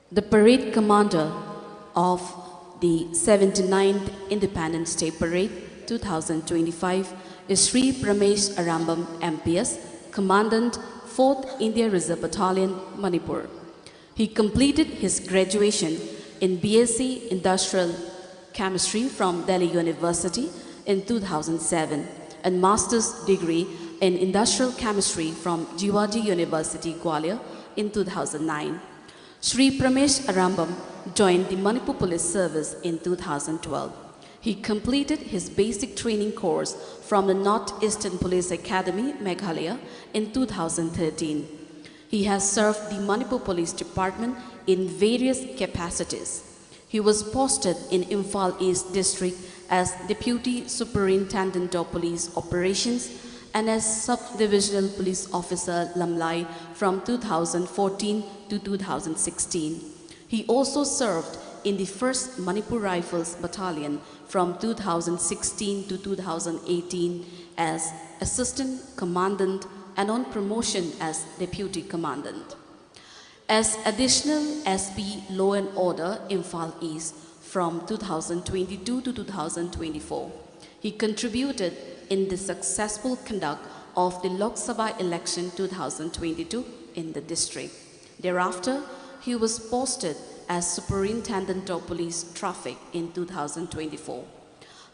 The parade commander of the 79th Independence Day Parade 2025 is Sri Pramesh Arambam MPS, Commandant 4th India Reserve Battalion, Manipur. He completed his graduation in BSc Industrial Chemistry from Delhi University in 2007 and Master's degree in Industrial Chemistry from Jivaji University, Gwalior in 2009. Sri Pramesh Arambam joined the Manipur Police Service in 2012. He completed his basic training course from the North-Eastern Police Academy, Meghalaya, in 2013. He has served the Manipur Police Department in various capacities. He was posted in Imphal East District as Deputy Superintendent of Police Operations and as Sub-Divisional Police Officer Lamlai from 2014 to 2016. He also served in the 1st Manipur Rifles Battalion from 2016 to 2018 as Assistant Commandant and on promotion as Deputy Commandant. As Additional SP Law and Order Imphal East from 2022 to 2024, he contributed in the successful conduct of the Lok Sabha election 2022 in the district. Thereafter, he was posted as Superintendent of Police Traffic in 2024.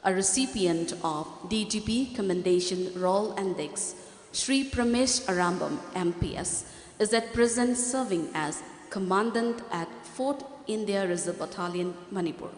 A recipient of DGP Commendation Royal Index, Sri Pramesh Arambam MPS is at present serving as Commandant at 4th India Reserve Battalion, Manipur.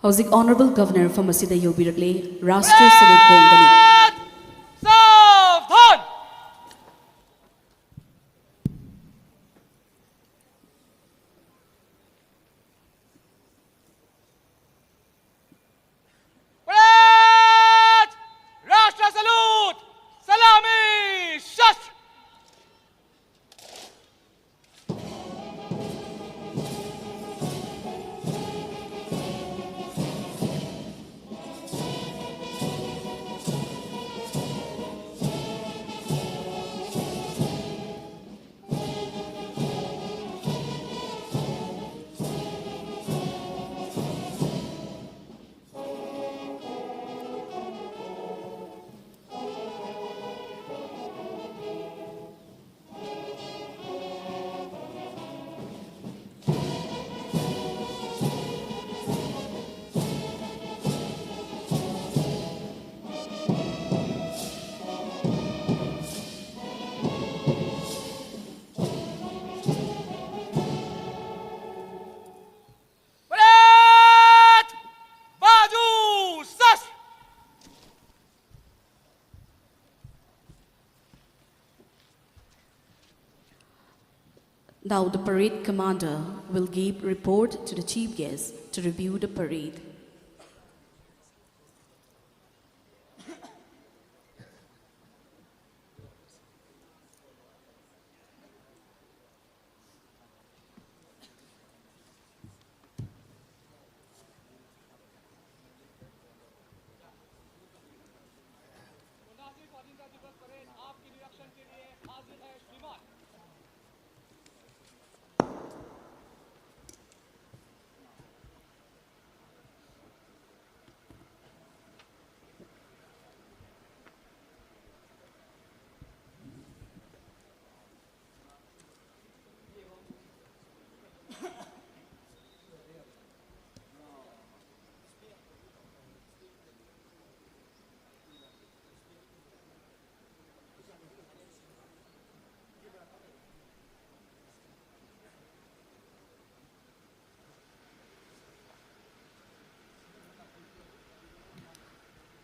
How's the Honorable Governor for Masida Yobiragle, Rashtriya Senate Kongani. सावधान parade राष्ट्र salute सलामी शस्त्र parade बाजू शस्त्र Now the parade commander will give report to the chief guest to review the parade.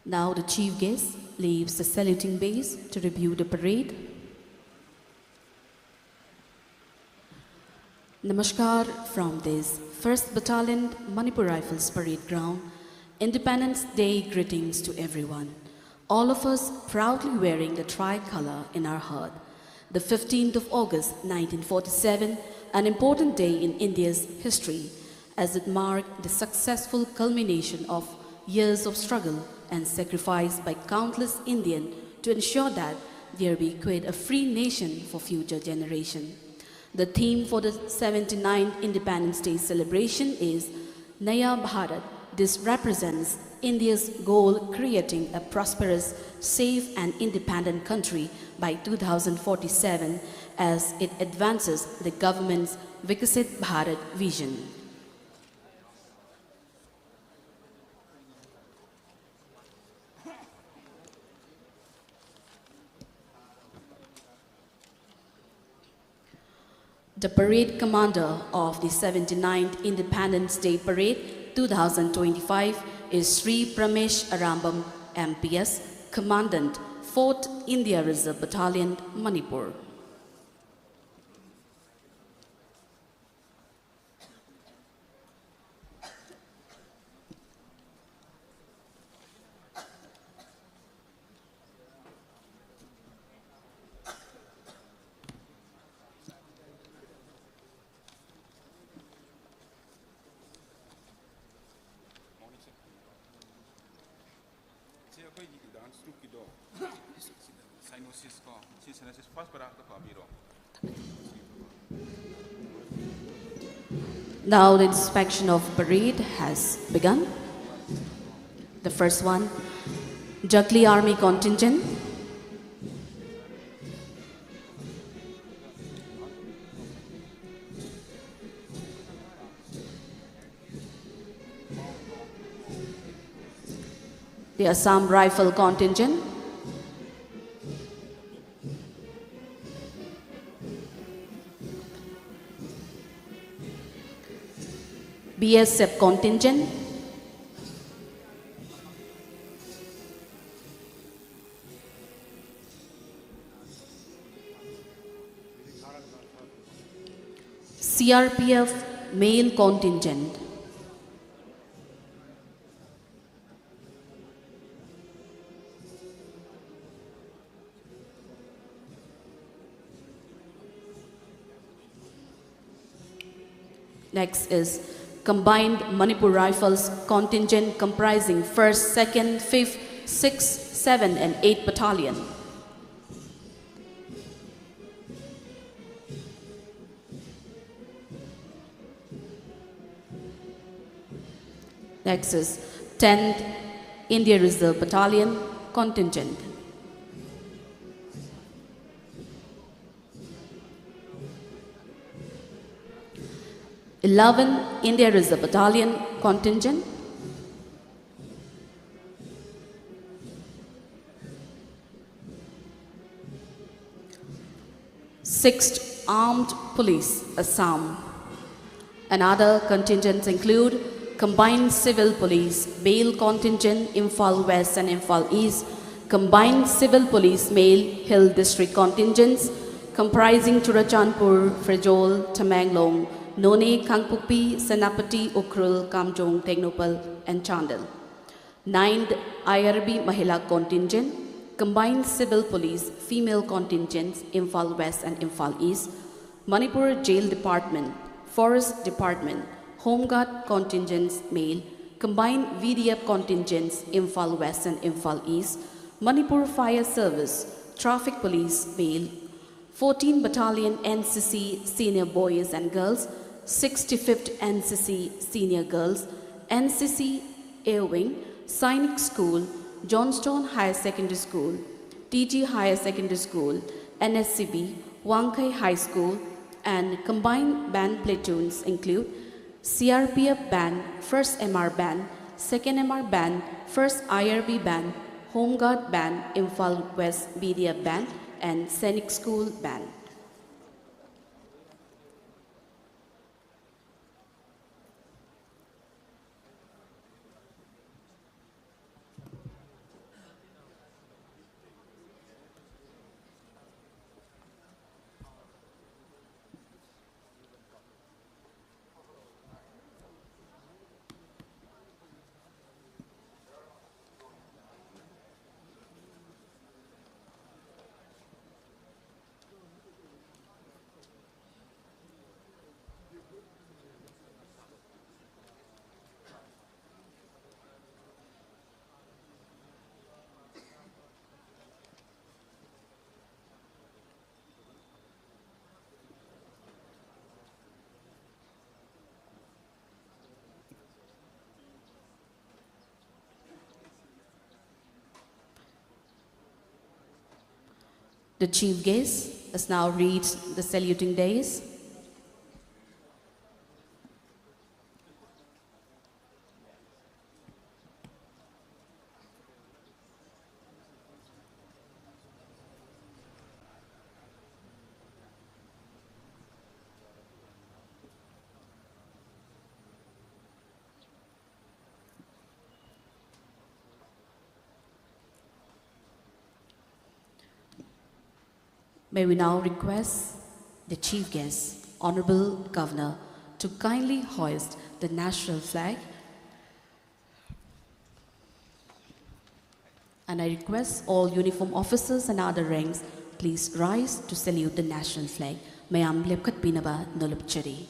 Now the chief guest leaves the saluting base to review the parade. Namaskar from this 1st Battalion Manipur Rifles Parade Ground. Independence Day greetings to everyone. All of us proudly wearing the tricolour in our heart. The 15th of August 1947, an important day in India's history as it marked the successful culmination of years of struggle and sacrifice by countless Indians to ensure that there be created a free nation for future generations. The theme for the 79th Independence Day celebration is Naya Bharat. This represents India's goal creating a prosperous, safe and independent country by 2047 as it advances the government's Viksit Bharat vision. The parade commander of the 79th Independence Day Parade 2025 is Sri Pramesh Arambam, MPS, Commandant, 4th India Reserve Battalion, Manipur. Now the inspection of parade has begun. The first one, Jagli Army Contingent, the Assam Rifle Contingent, BSF Contingent, CRPF Male Contingent, next is Combined Manipur Rifles Contingent comprising 1st, 2nd, 5th, 6th, 7th and 8th Battalion. Next is 10th India Reserve Battalion Contingent. th India Reserve Battalion Contingent, 6th Armed Police Assam. And other contingents include Combined Civil Police Male Contingent Imphal West and Imphal East, Combined Civil Police Male Hill District Contingents comprising Churachandpur, Frejol, Tamenglong, None, Kangpukpi, Senapati, Ukhrul, Kamjong, Technopal, and Chandel. 9th IRB Mahila Contingent, Combined Civil Police Female Contingents, Imphal West and Imphal East, Manipur Jail Department, Forest Department, Home Guard Contingents Male, Combined VDF Contingents, Imphal West and Imphal East, Manipur Fire Service, Traffic Police Male, 14 Battalion NCC Senior Boys and Girls, 65th NCC Senior Girls, NCC Air Wing, Sainik School, Johnstone Higher Secondary School, TG Higher Secondary School, NSCB, Wangkai High School, and combined band platoons include CRPF Band, 1st MR Band, 2nd MR Band, 1st IRB Band, Home Guard Band, Imphal West BDF Band, and Sainik School Band. The chief guest has now reached the saluting dais. May we now request the chief guest, Honorable Governor, to kindly hoist the national flag. And I request all uniform officers and other ranks, please rise to salute the national flag. Mayam lepkat pinaba nolupchari.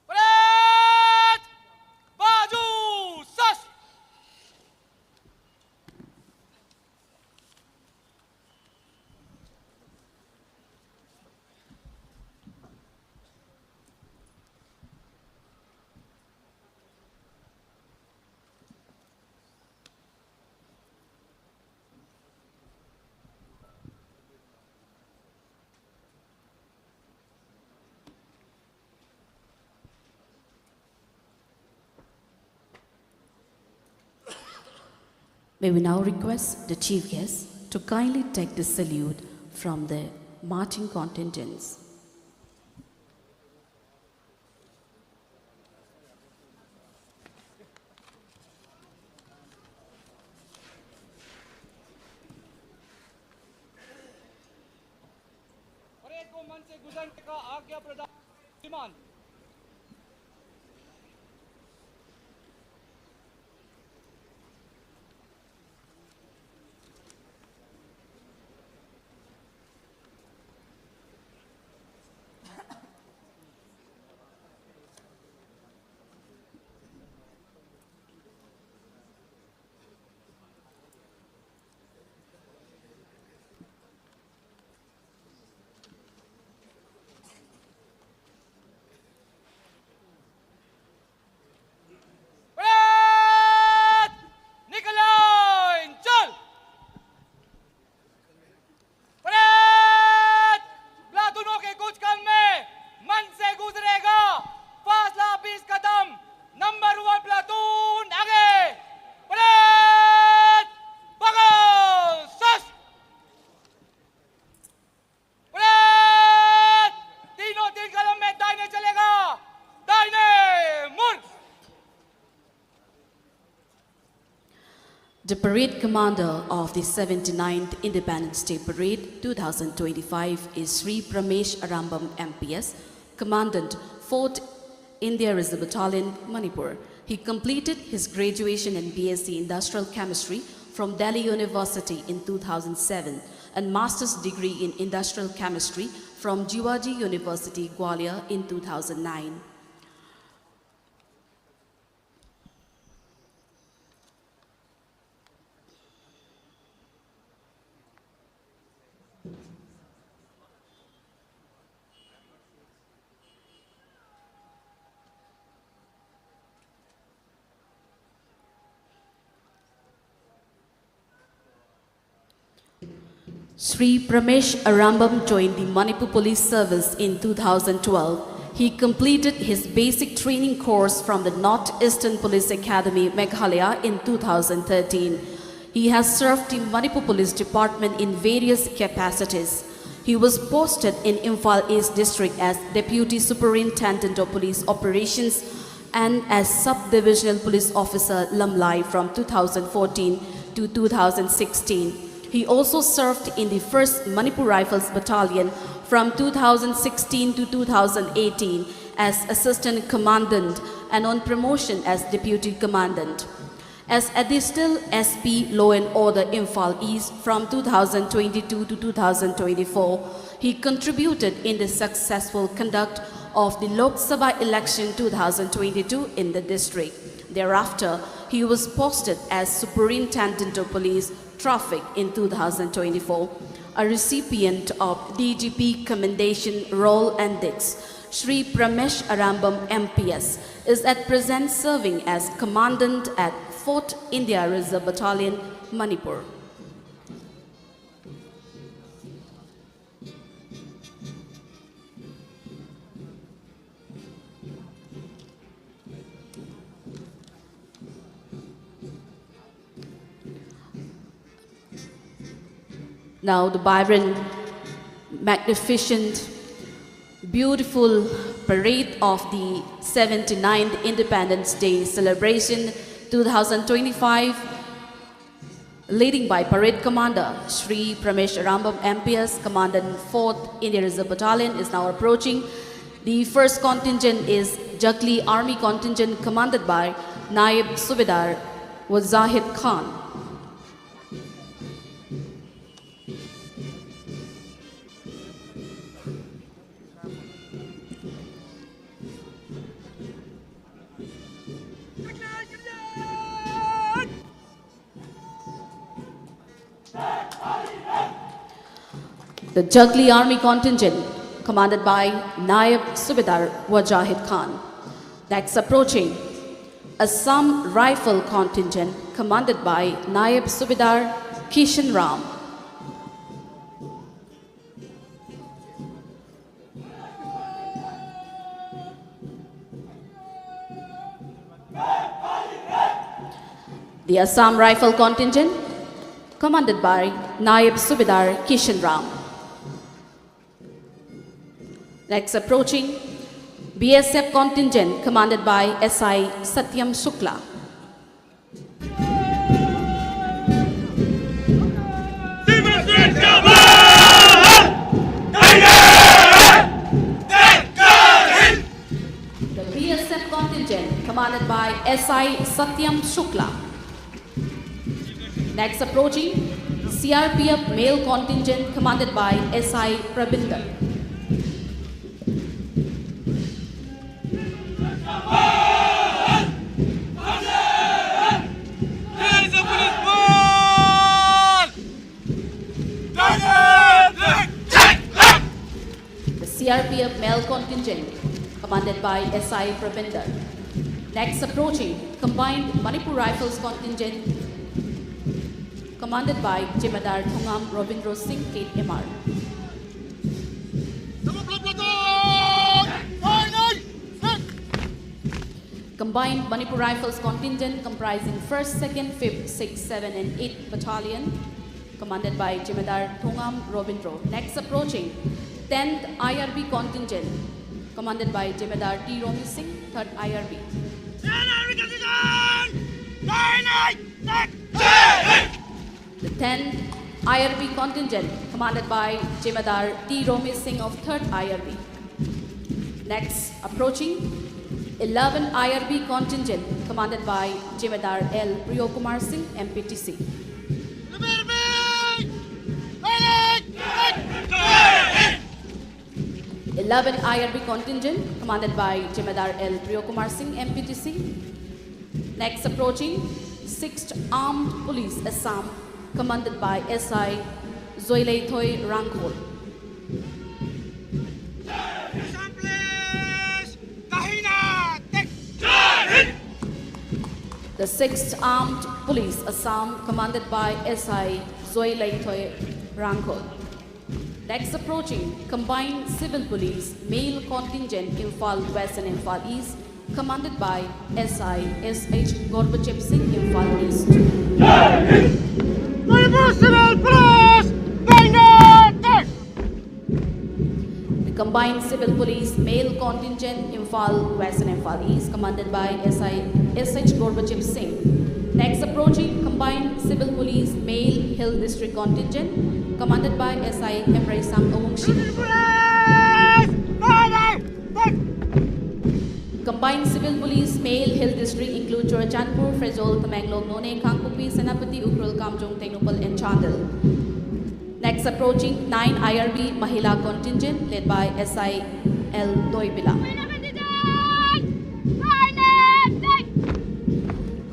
Parade बाजू सस May we now request the chief guest to kindly take the salute from the marching contingents. Parade को मंच से गुजरने का आज्ञा प्रदान श्रीमान parade neckline चल परेड प्लाटूनों के कुछ क्रम में मंच से गुजरेगा फासला 20 कदम नंबर 1 प्लाटून आगे परेड बगल सस परेड तीनों 3 कदम में दाहिने चलेगा दाहिने मुड़ The parade commander of the 79th Independence Day Parade 2025 is Sri Pramesh Arambam MPS, Commandant 4th India Reserve Battalion, Manipur. He completed his graduation in BSc Industrial Chemistry from Delhi University in 2007 and Master's degree in Industrial Chemistry from Jivaji University, Gwalior in 2009. Sri Pramesh Arambam joined the Manipur Police Service in 2012. He completed his basic training course from the North-Eastern Police Academy, Meghalaya in 2013. He has served the Manipur Police Department in various capacities. He was posted in Imphal East District as Deputy Superintendent of Police Operations and as Sub-Divisional Police Officer Lamlai from 2014 to 2016. He also served in the 1st Manipur Rifles Battalion from 2016 to 2018 as Assistant Commandant and on promotion as Deputy Commandant. As Additional SP Law and Order Imphal East from 2022 to 2024, he contributed in the successful conduct of the Lok Sabha election 2022 in the district. Thereafter, he was posted as Superintendent of Police Traffic in 2024, a recipient of DGP Commendation Roll and Dix. Sri Pramesh Arambam MPS is at present serving as Commandant at 4th India Reserve Battalion, Manipur. Now the vibrant, magnificent, beautiful parade of the 79th Independence Day celebration 2025, leading by Parade Commander Shri Pramesh Arambam MPS, Commandant 4th Indian Reserve Battalion, is now approaching. The first contingent is Jagoi Army contingent commanded by Naib Subedar Wazahid Khan. The Jagoi Army contingent commanded by Naib Subedar Wazahid Khan. Next approaching, Assam Rifle contingent commanded by Naib Subedar Kishan Ram. The Assam Rifle contingent commanded by Naib Subedar Kishan Ram. Next approaching, BSF contingent commanded by SI Satyam Shukla. The BSF contingent commanded by SI Satyam Shukla. Next approaching, CRPF male contingent commanded by SI Prabinder. CRPF male contingent commanded by SI Prabinder. Next approaching, combined Manipur Rifles contingent commanded by Jemadar Thongam Ravindra Singh 8MR. Combined Manipur Rifles contingent comprising 1st, 2nd, 5th, 6th, 7th and 8th Battalion commanded by Jemadar Thongam Ravindra. Next approaching, 10th IRB contingent commanded by Jemadar T. Romi Singh, 3rd IRB. The 10th IRB contingent commanded by Jemadar T. Romi Singh of 3rd IRB. Next approaching, 11th IRB contingent commanded by Jemadar L. Priyokumar Singh, MPTC. 11th IRB contingent commanded by Jemadar L. Priyokumar Singh, MPTC. Next approaching, 6th Armed Police Assam commanded by SI Zoileithoi Rangkhul. The 6th Armed Police Assam commanded by SI Zoileithoi Rangkhul. Next approaching, combined civil police male contingent Imphal West and Imphal East commanded by SI SH Gorbachev Singh, Imphal East. The combined civil police male contingent Imphal West and Imphal East commanded by SI SH Gorbachev Singh. Next approaching, combined civil police male Hill District contingent commanded by SI Hemray Sam Awungshi. Combined civil police male Hill District include Churachandpur, Frejol, Tamenglong, None, Kangkupi, Senapati, Ukrul, Kamjong, Tenupal and Chandel. Next approaching, 9 IRB Mahila contingent led by SI L. Doibila.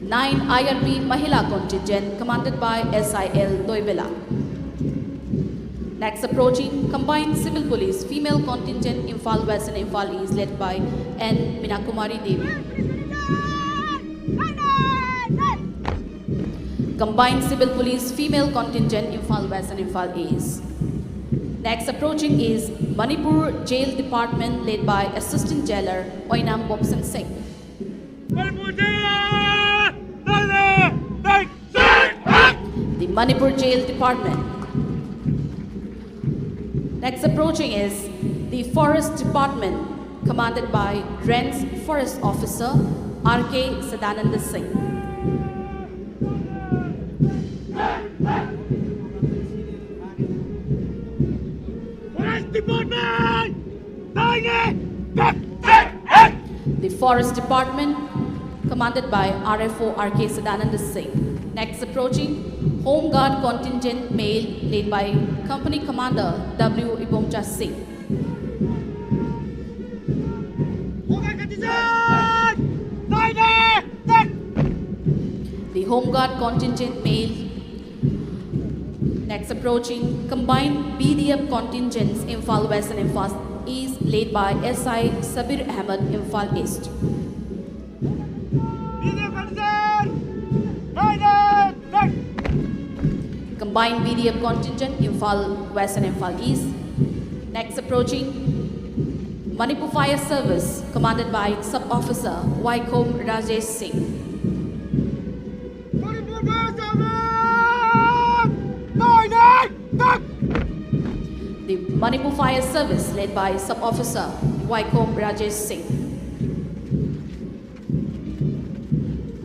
9 IRB Mahila contingent commanded by SIL Doibila. Next approaching, combined civil police female contingent Imphal West and Imphal East led by N. Minakumari Devi. Combined civil police female contingent Imphal West and Imphal East. Next approaching is Manipur Jail Department led by Assistant Jailer Oinam Bobson Singh. The Manipur Jail Department Next approaching is the Forest Department, commanded by Rents Forest Officer R.K. Sadananda Singh. Forest Department! The Forest Department, commanded by RFO R.K. Sadananda Singh. Next approaching, Home Guard Contingent Male, led by Company Commander W. Ibomcha Singh. The Home Guard Contingent Male. Next approaching, Combined BDF Contingents Imphal West and Imphal East, led by SI Sabir Ahmed, Imphal East. Combined BDF Contingent Imphal West and Imphal East. Next approaching, Manipur Fire Service, commanded by Sub-Officer Vaikom Rajesh Singh. The Manipur Fire Service, led by Sub-Officer Vaikom Rajesh Singh.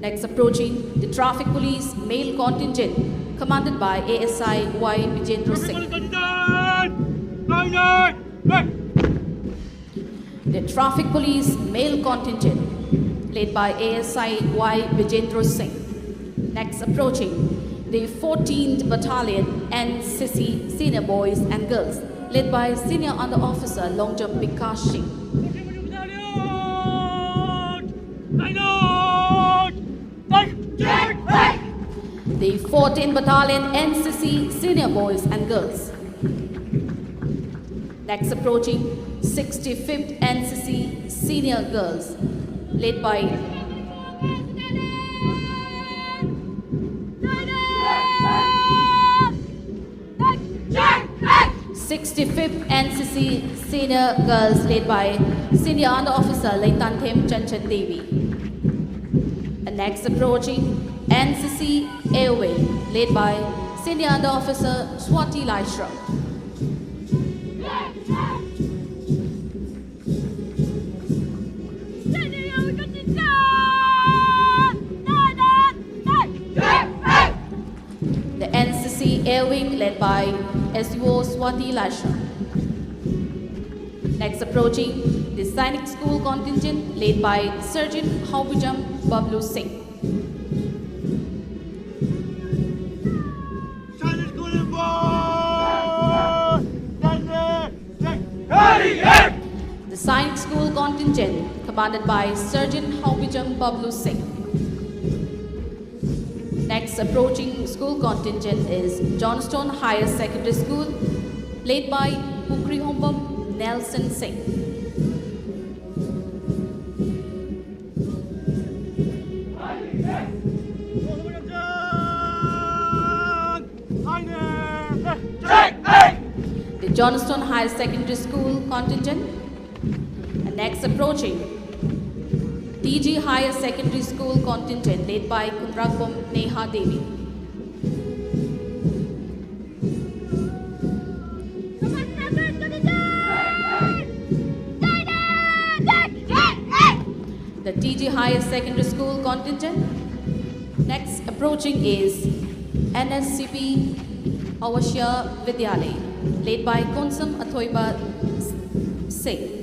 Next approaching, the Traffic Police Male Contingent, commanded by ASI Y. Vijendra Singh. The Traffic Police Male Contingent, led by ASI Y. Vijendra Singh. Next approaching, the 14th Battalion NCC Senior Boys and Girls, led by Senior Under Officer Longjam Bikash Singh. The 14th Battalion NCC Senior Boys and Girls. Next approaching, 65th NCC Senior Girls, led by 65th NCC Senior Girls, led by Senior Under Officer Laitanthem Chanchan Devi. And next approaching, NCC Airway, led by Senior Under Officer Swati Laishram. The NCC Air Wing, led by SUO Swati Laishram. Next approaching, the Sainik School Contingent, led by Sergeant Haubujam Bablu Singh. The Sainik School Contingent, commanded by Sergeant Haubujam Bablu Singh. Next approaching school contingent is Johnstone Higher Secondary School, led by Pukri Hombam Nelson Singh. The Johnstone Higher Secondary School contingent. And next approaching, TG Higher Secondary School contingent, led by Kundrakom Neha Devi. The TG Higher Secondary School contingent. Next approaching is NSCP Awashya Vidyalay, led by Konsam Athoiba Singh.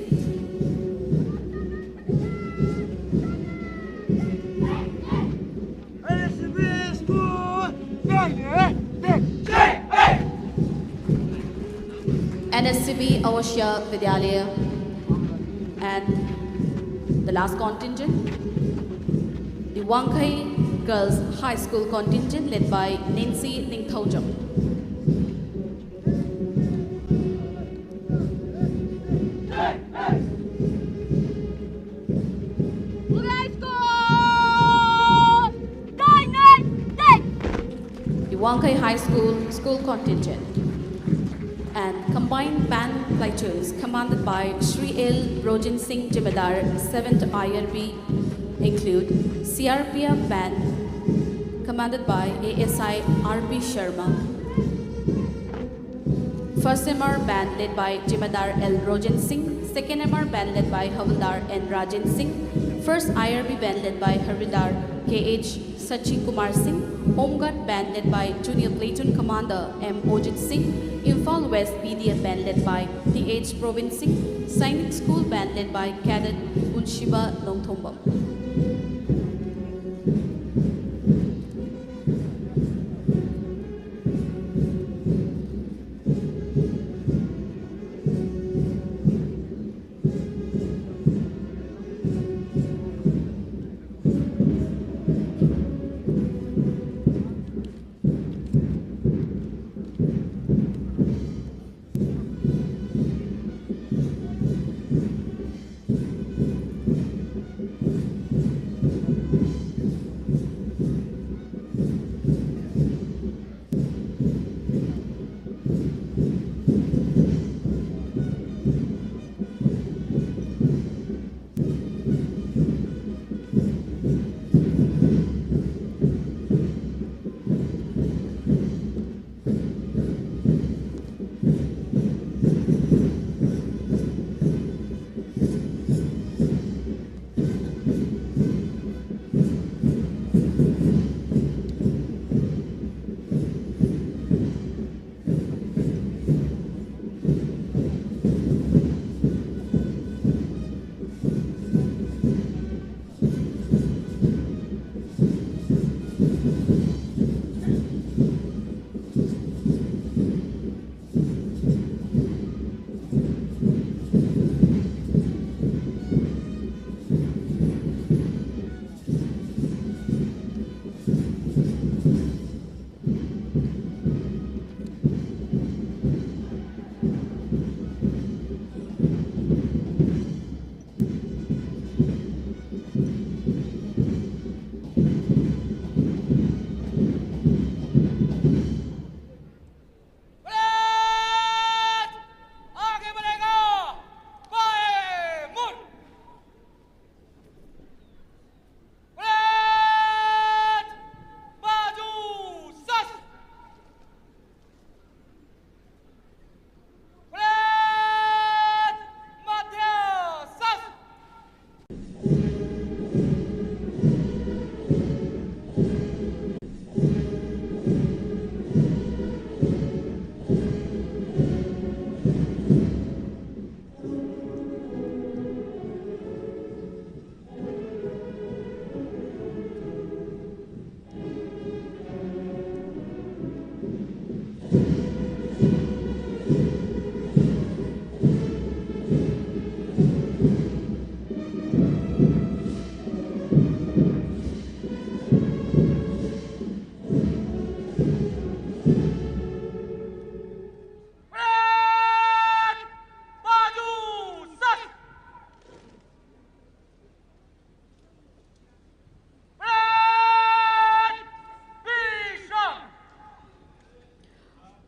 NSCB Awashya Vidyalaya. And the last contingent, the Wangkai Girls High School contingent, led by Nancy Ningthaujam. The Wangkai High School contingent. And combined band platoons commanded by Shri L. Rojan Singh Jimedar, 7th IRB, include CRPF band commanded by ASI R.B. Sharma, First MR band led by Jimadar L. Rojan Singh, second MR band led by Havildar N. Rajan Singh, first IRB band led by Haridar K.H. Sachi Kumar Singh, Home Guard band led by Junior Platoon Commander M. Ojit Singh, Imphal West BDF band led by T.H. Provin Singh, Sainik School band led by Cadet Unshiba Nongthombam.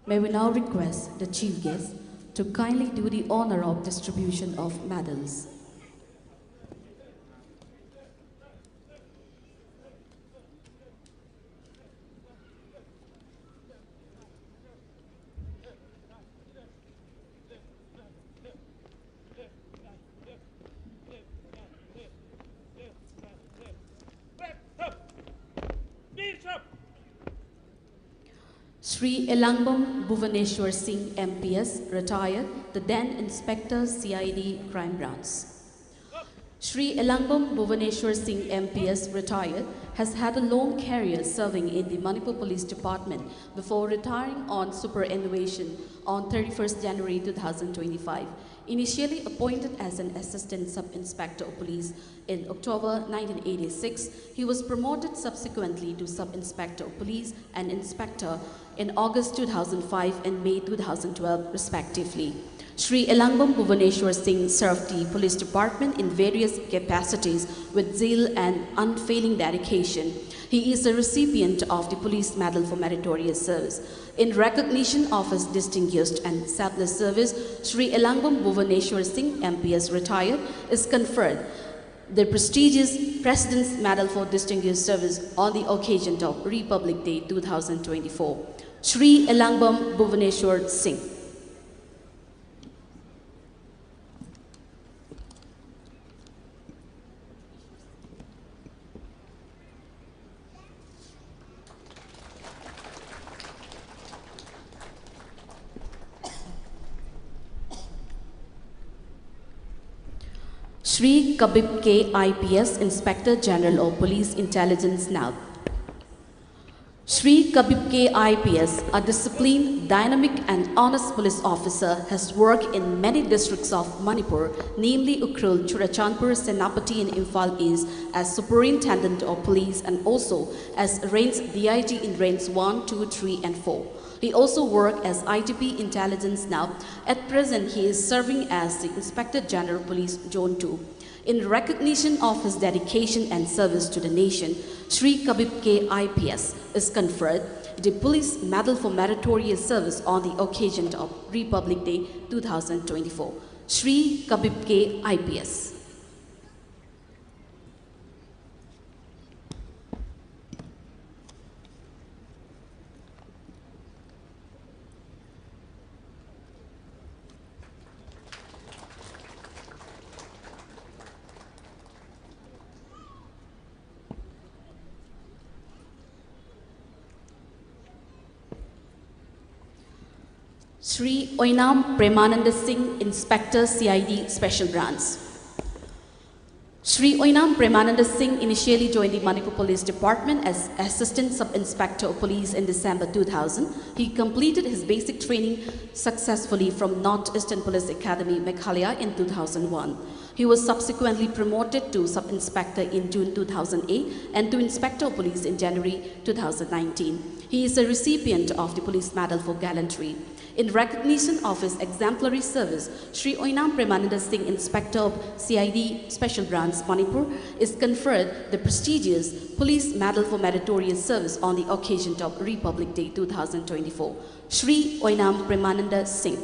May we now request the chief guest to kindly do the honor of distribution of medals. Sri Elangbam Bhuvaneshwar Singh MPS, retired, the then Inspector CID Crime Branch. Sri Elangbam Bhuvaneshwar Singh MPS, retired, has had a long career serving in the Manipur Police Department before retiring on superannuation on 31st January 2025. Initially appointed as an Assistant Sub-Inspector of Police in October 1986, he was promoted subsequently to Sub-Inspector of Police and Inspector in August 2005 and May 2012 respectively. Sri Elangbam Bhuvaneshwar Singh served the police department in various capacities with zeal and unfailing dedication. He is a recipient of the Police Medal for Meritorious Service. In recognition of his distinguished and selfless service, Sri Elangbam Bhuvaneshwar Singh MPS, retired, is conferred the prestigious President's Medal for Distinguished Service on the occasion of Republic Day 2024. Sri Elangbam Bhuvaneshwar Singh. Shri Kabib K. IPS, Inspector General of Police Intelligence now. Shri Kabib K. IPS, a disciplined, dynamic and honest police officer, has worked in many districts of Manipur, namely Ukhrul, Churachandpur, Senapati and Imphal East as Superintendent of Police and also as Range DIG in Range 1, 2, 3 and 4. He also worked as ITP Intelligence now. At present, he is serving as the Inspector General Police Zone 2. In recognition of his dedication and service to the nation, Shri Kabib K. IPS is conferred the Police Medal for Meritorious Service on the occasion of Republic Day 2024. Shri Kabib K. IPS. Shri Oinam Premananda Singh, Inspector CID Special Branch. Shri Oinam Premananda Singh initially joined the Manipur Police Department as Assistant Sub-Inspector of Police in December 2000. He completed his basic training successfully from North Eastern Police Academy, Meghalaya in 2001. He was subsequently promoted to Sub-Inspector in June 2008 and to Inspector of Police in January 2019. He is a recipient of the Police Medal for Gallantry. In recognition of his exemplary service, Shri Oinam Premananda Singh, Inspector of CID Special Branch, Manipur, is conferred the prestigious Police Medal for Meritorious Service on the occasion of Republic Day 2024. Shri Oinam Premananda Singh.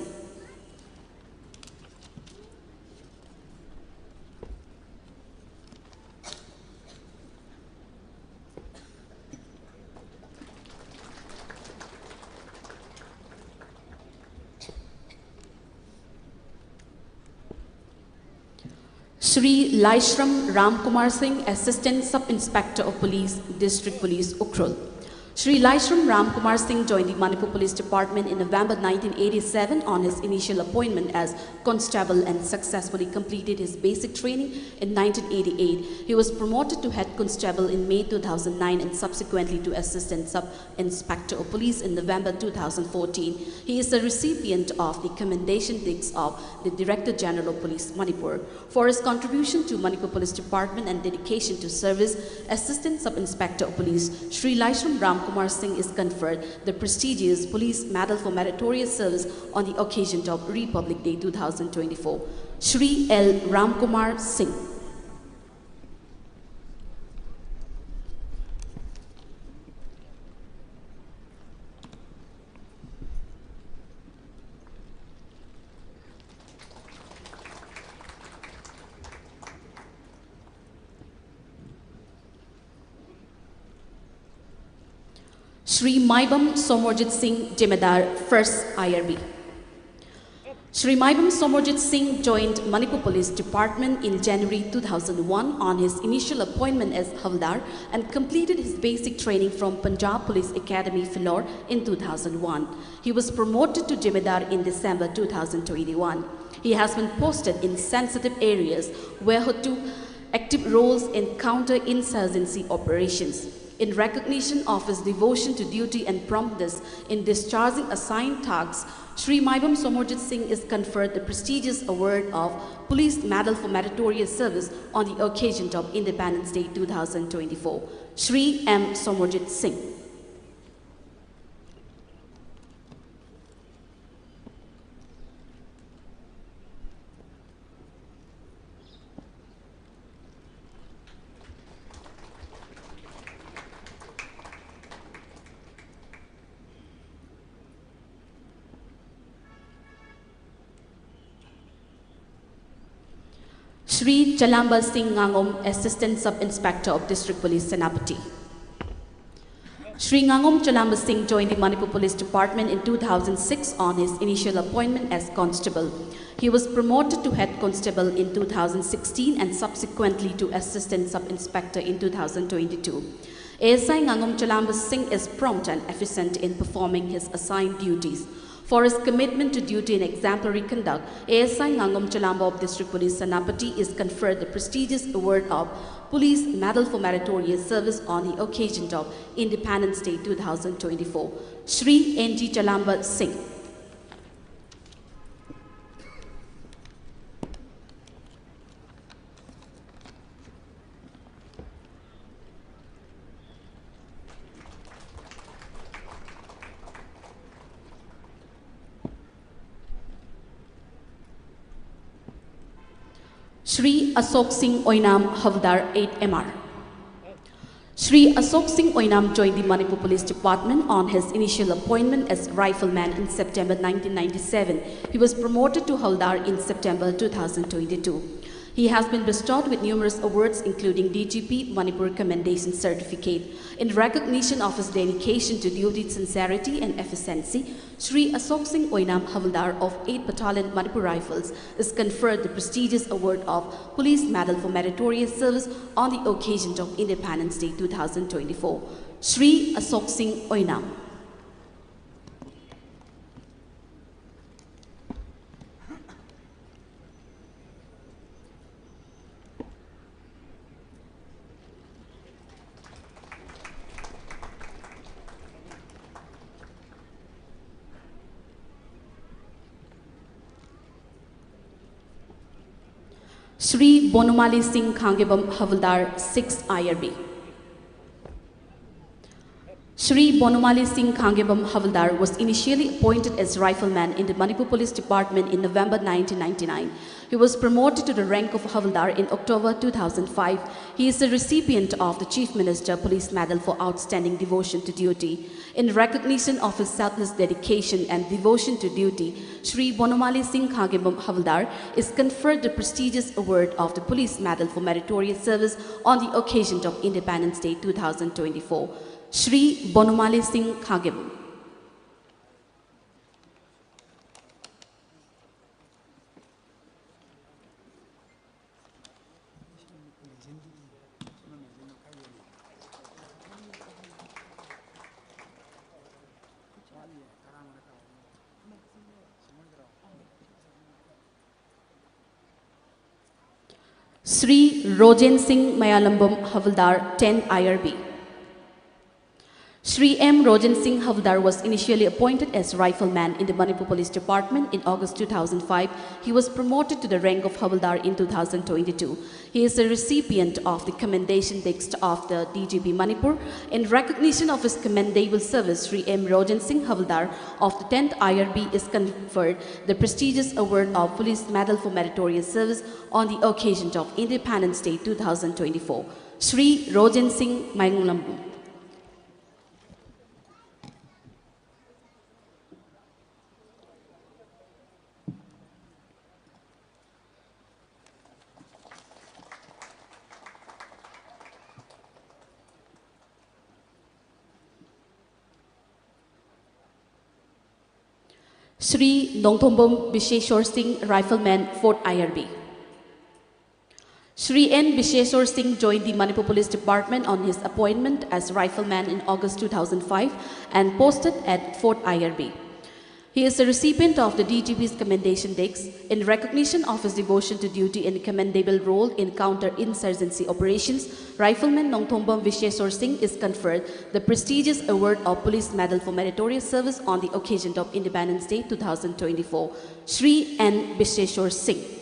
Shri Laishram Ramkumar Singh, Assistant Sub-Inspector of Police, District Police, Ukhrul. Shri Laishram Ramkumar Singh joined the Manipur Police Department in November 1987 on his initial appointment as constable and successfully completed his basic training in 1988. He was promoted to head constable in May 2009 and subsequently to assistant sub-inspector of police in November 2014. He is a recipient of the commendation disc of the Director General of Police, Manipur. For his contribution to Manipur Police Department and dedication to service, Assistant Sub-Inspector of Police Shri Laishram Ramkumar Singh is conferred the prestigious Police Medal for Meritorious Service on the occasion of Republic Day 2024. Shri L. Ramkumar Singh. Shri Maibam Somorjit Singh, Jemedar, 1st IRB. Shri Maibam Somorjit Singh joined Manipur Police Department in January 2001 on his initial appointment as Havildar and completed his basic training from Punjab Police Academy, Philor in 2001. He was promoted to Jemedar in December 2021. He has been posted in sensitive areas where he took active roles in counter-insurgency operations. In recognition of his devotion to duty and promptness in discharging assigned tasks, Shri Maibam Somorjit Singh is conferred the prestigious award of Police Medal for Meritorious Service on the occasion of Independence Day 2024. Shri M. Somorjit Singh. Shri Chalamba Singh Ngangom, Assistant Sub-Inspector of District Police, Senapati. Shri Ngangom Chalamba Singh joined the Manipur Police Department in 2006 on his initial appointment as constable. He was promoted to head constable in 2016 and subsequently to Assistant Sub-Inspector in 2022. ASI Ngangom Chalamba Singh is prompt and efficient in performing his assigned duties. For his commitment to duty and exemplary conduct, ASI Ngangom Chalamba of District Police Sanapati is conferred the prestigious award of Police Medal for Meritorious Service on the occasion of Independence Day 2024. Shri N.G. Chalamba Singh. Shri Ashok Singh Oinam Havdar 8 MR. Shri Ashok Singh Oinam joined the Manipur Police Department on his initial appointment as rifleman in September 1997. He was promoted to Havdar in September 2022. He has been bestowed with numerous awards including DGP Manipur Commendation Certificate. In recognition of his dedication to duty, sincerity and efficiency, Shri Ashok Singh Oinam Havaldar of 8th Battalion Manipur Rifles is conferred the prestigious award of Police Medal for Meritorious Service on the occasion of Independence Day 2024. Shri Ashok Singh Oinam. Shri Bonumali Singh Khangebam Havaldar 6 IRB. Shri Bonumali Singh Khangebam Havaldar was initially appointed as rifleman in the Manipur Police Department in November 1999. He was promoted to the rank of Havaldar in October 2005. He is the recipient of the Chief Minister Police Medal for Outstanding Devotion to Duty. In recognition of his selfless dedication and devotion to duty, Shri Bonumali Singh Khangebam Havaldar is conferred the prestigious award of the Police Medal for Meritorious Service on the occasion of Independence Day 2024. Shri Bonumali Singh Khangebam. Shri Rojen Singh Mayalambam Havaldar 10 IRB. Shri M. Rojen Singh Havaldar was initially appointed as rifleman in the Manipur Police Department in August 2005. He was promoted to the rank of Havaldar in 2022. He is a recipient of the Commendation Text of the DGP Manipur. In recognition of his commendable service, Shri M. Rojen Singh Havaldar of the 10th IRB is conferred the prestigious award of Police Medal for Meritorious Service on the occasion of Independence Day 2024. Shri Rojen Singh Mayalambam. Shri Nongthombom Bisheshwar Singh, Rifleman, 4th IRB. Shri N. Bisheshwar Singh joined the Manipur Police Department on his appointment as rifleman in August 2005 and posted at 4th IRB. He is a recipient of the DGP's Commendation Text. In recognition of his devotion to duty and commendable role in counter-insurgency operations, Rifleman Nongthombam Visheshwar Singh is conferred the prestigious award of Police Medal for Meritorious Service on the occasion of Independence Day 2024. Shri N. Visheshwar Singh.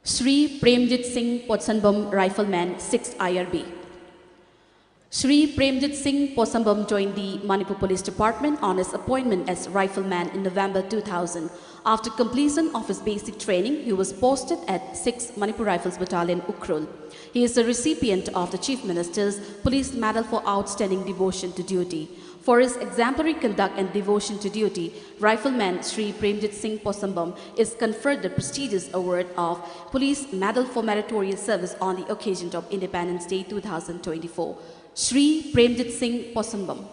Shri Premjit Singh Potsanbam, Rifleman, 6th IRB. Shri Premjit Singh Potsanbam joined the Manipur Police Department on his appointment as rifleman in November 2000. After completion of his basic training, he was posted at 6th Manipur Rifles Battalion, Ukhrul. He is a recipient of the Chief Minister's Police Medal for Outstanding Devotion to Duty. For his exemplary conduct and devotion to duty, Rifleman Sri Premjit Singh Posambam is conferred the prestigious award of Police Medal for Meritorious Service on the occasion of Independence Day 2024. Sri Premjit Singh Posambam.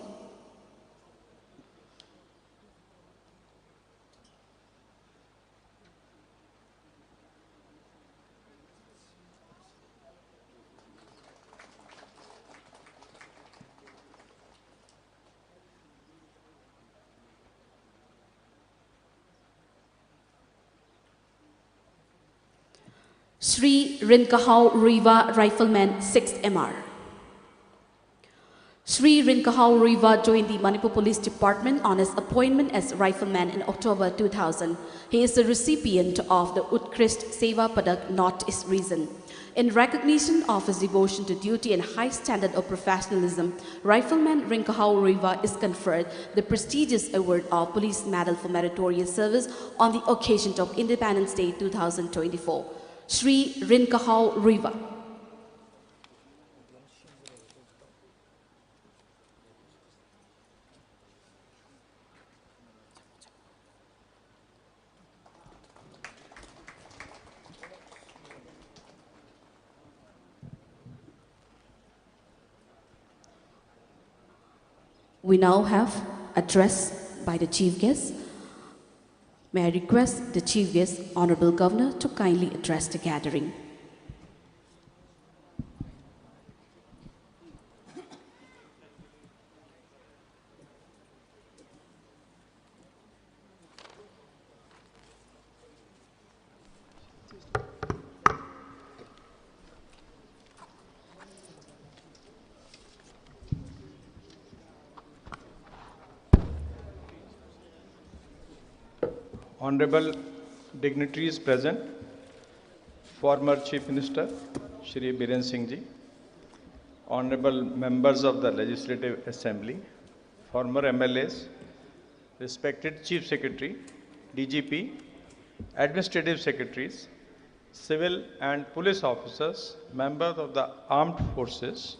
Sri Rinkahau Riva Rifleman 6th MR. Sri Rinkahau Riva joined the Manipur Police Department on his appointment as Rifleman in October 2000. He is the recipient of the Utkrist Seva Padak North-East Region. In recognition of his devotion to duty and high standard of professionalism, Rifleman Rinkahau Riva is conferred the prestigious award of Police Medal for Meritorious Service on the occasion of Independence Day 2024. Sri Rinkahau Riva. We now have address by the Chief Guest. May I request the Chief Guest, Honorable Governor, to kindly address the gathering. Honorable dignitaries present, former Chief Minister Shri Biren Singh Ji, Honorable members of the Legislative Assembly, former MLAs, respected Chief Secretary, DGP, Administrative Secretaries, civil and police officers, members of the armed forces,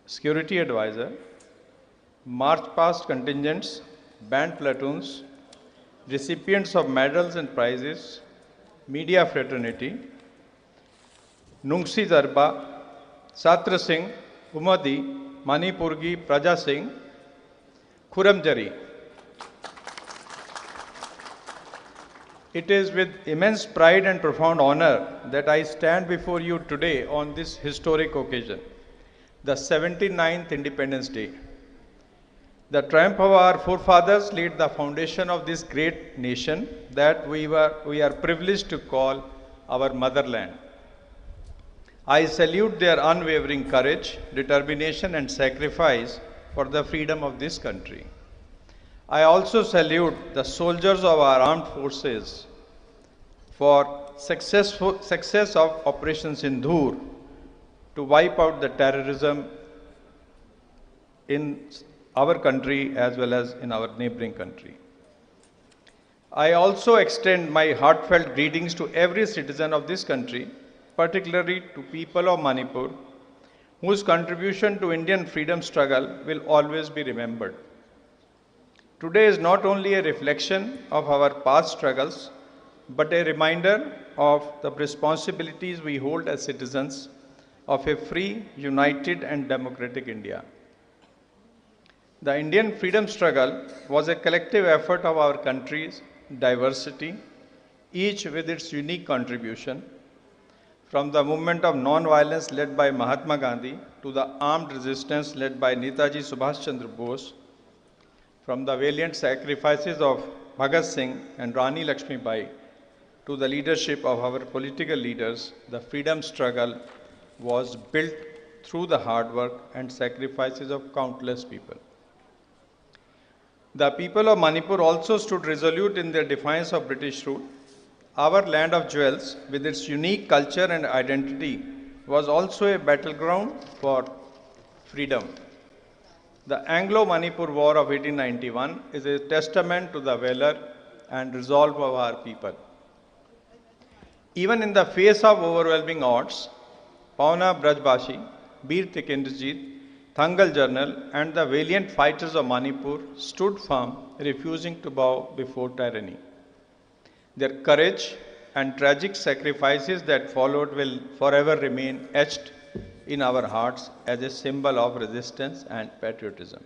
security advisor, march past contingents, band platoons, recipients of medals and prizes, media fraternity, Nungsi Zarba, Satra Singh, Umadi, Manipurgi, Praja Singh, Khuramjari. It is with immense pride and profound honor that I stand before you today on this historic occasion, the 79th Independence Day. The triumph of our forefathers laid the foundation of this great nation that we are privileged to call our motherland. I salute their unwavering courage, determination and sacrifice for the freedom of this country. I also salute the soldiers of our armed forces for success of Operation Sindhur to wipe out the terrorism in our country as well as in our neighboring country. I also extend my heartfelt greetings to every citizen of this country, particularly to people of Manipur, whose contribution to Indian freedom struggle will always be remembered. Today is not only a reflection of our past struggles, but a reminder of the responsibilities we hold as citizens of a free, united and democratic India. The Indian freedom struggle was a collective effort of our country's diversity, each with its unique contribution, from the movement of non-violence led by Mahatma Gandhi to the armed resistance led by Netaji Subhash Chandra Bose, from the valiant sacrifices of Bhagat Singh and Rani Lakshmi Bai to the leadership of our political leaders, the freedom struggle was built through the hard work and sacrifices of countless people. The people of Manipur also stood resolute in their defiance of British rule. Our land of jewels, with its unique culture and identity, was also a battleground for freedom. The Anglo-Manipur War of 1891 is a testament to the valor and resolve of our people. Even in the face of overwhelming odds, Pauna Brajbashi, Bir Tikendrajit, Tangkhul Journal, and the valiant fighters of Manipur stood firm, refusing to bow before tyranny. Their courage and tragic sacrifices that followed will forever remain etched in our hearts as a symbol of resistance and patriotism.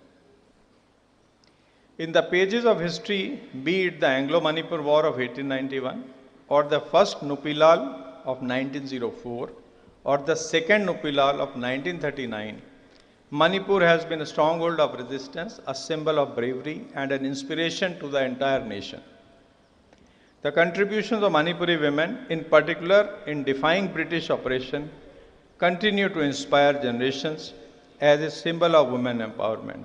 In the pages of history, be it the Anglo-Manipur War of 1891, or the first Nupilal of 1904, or the second Nupilal of 1939, Manipur has been a stronghold of resistance, a symbol of bravery, and an inspiration to the entire nation. The contributions of Manipuri women, in particular in defying British oppression, continue to inspire generations as a symbol of women empowerment.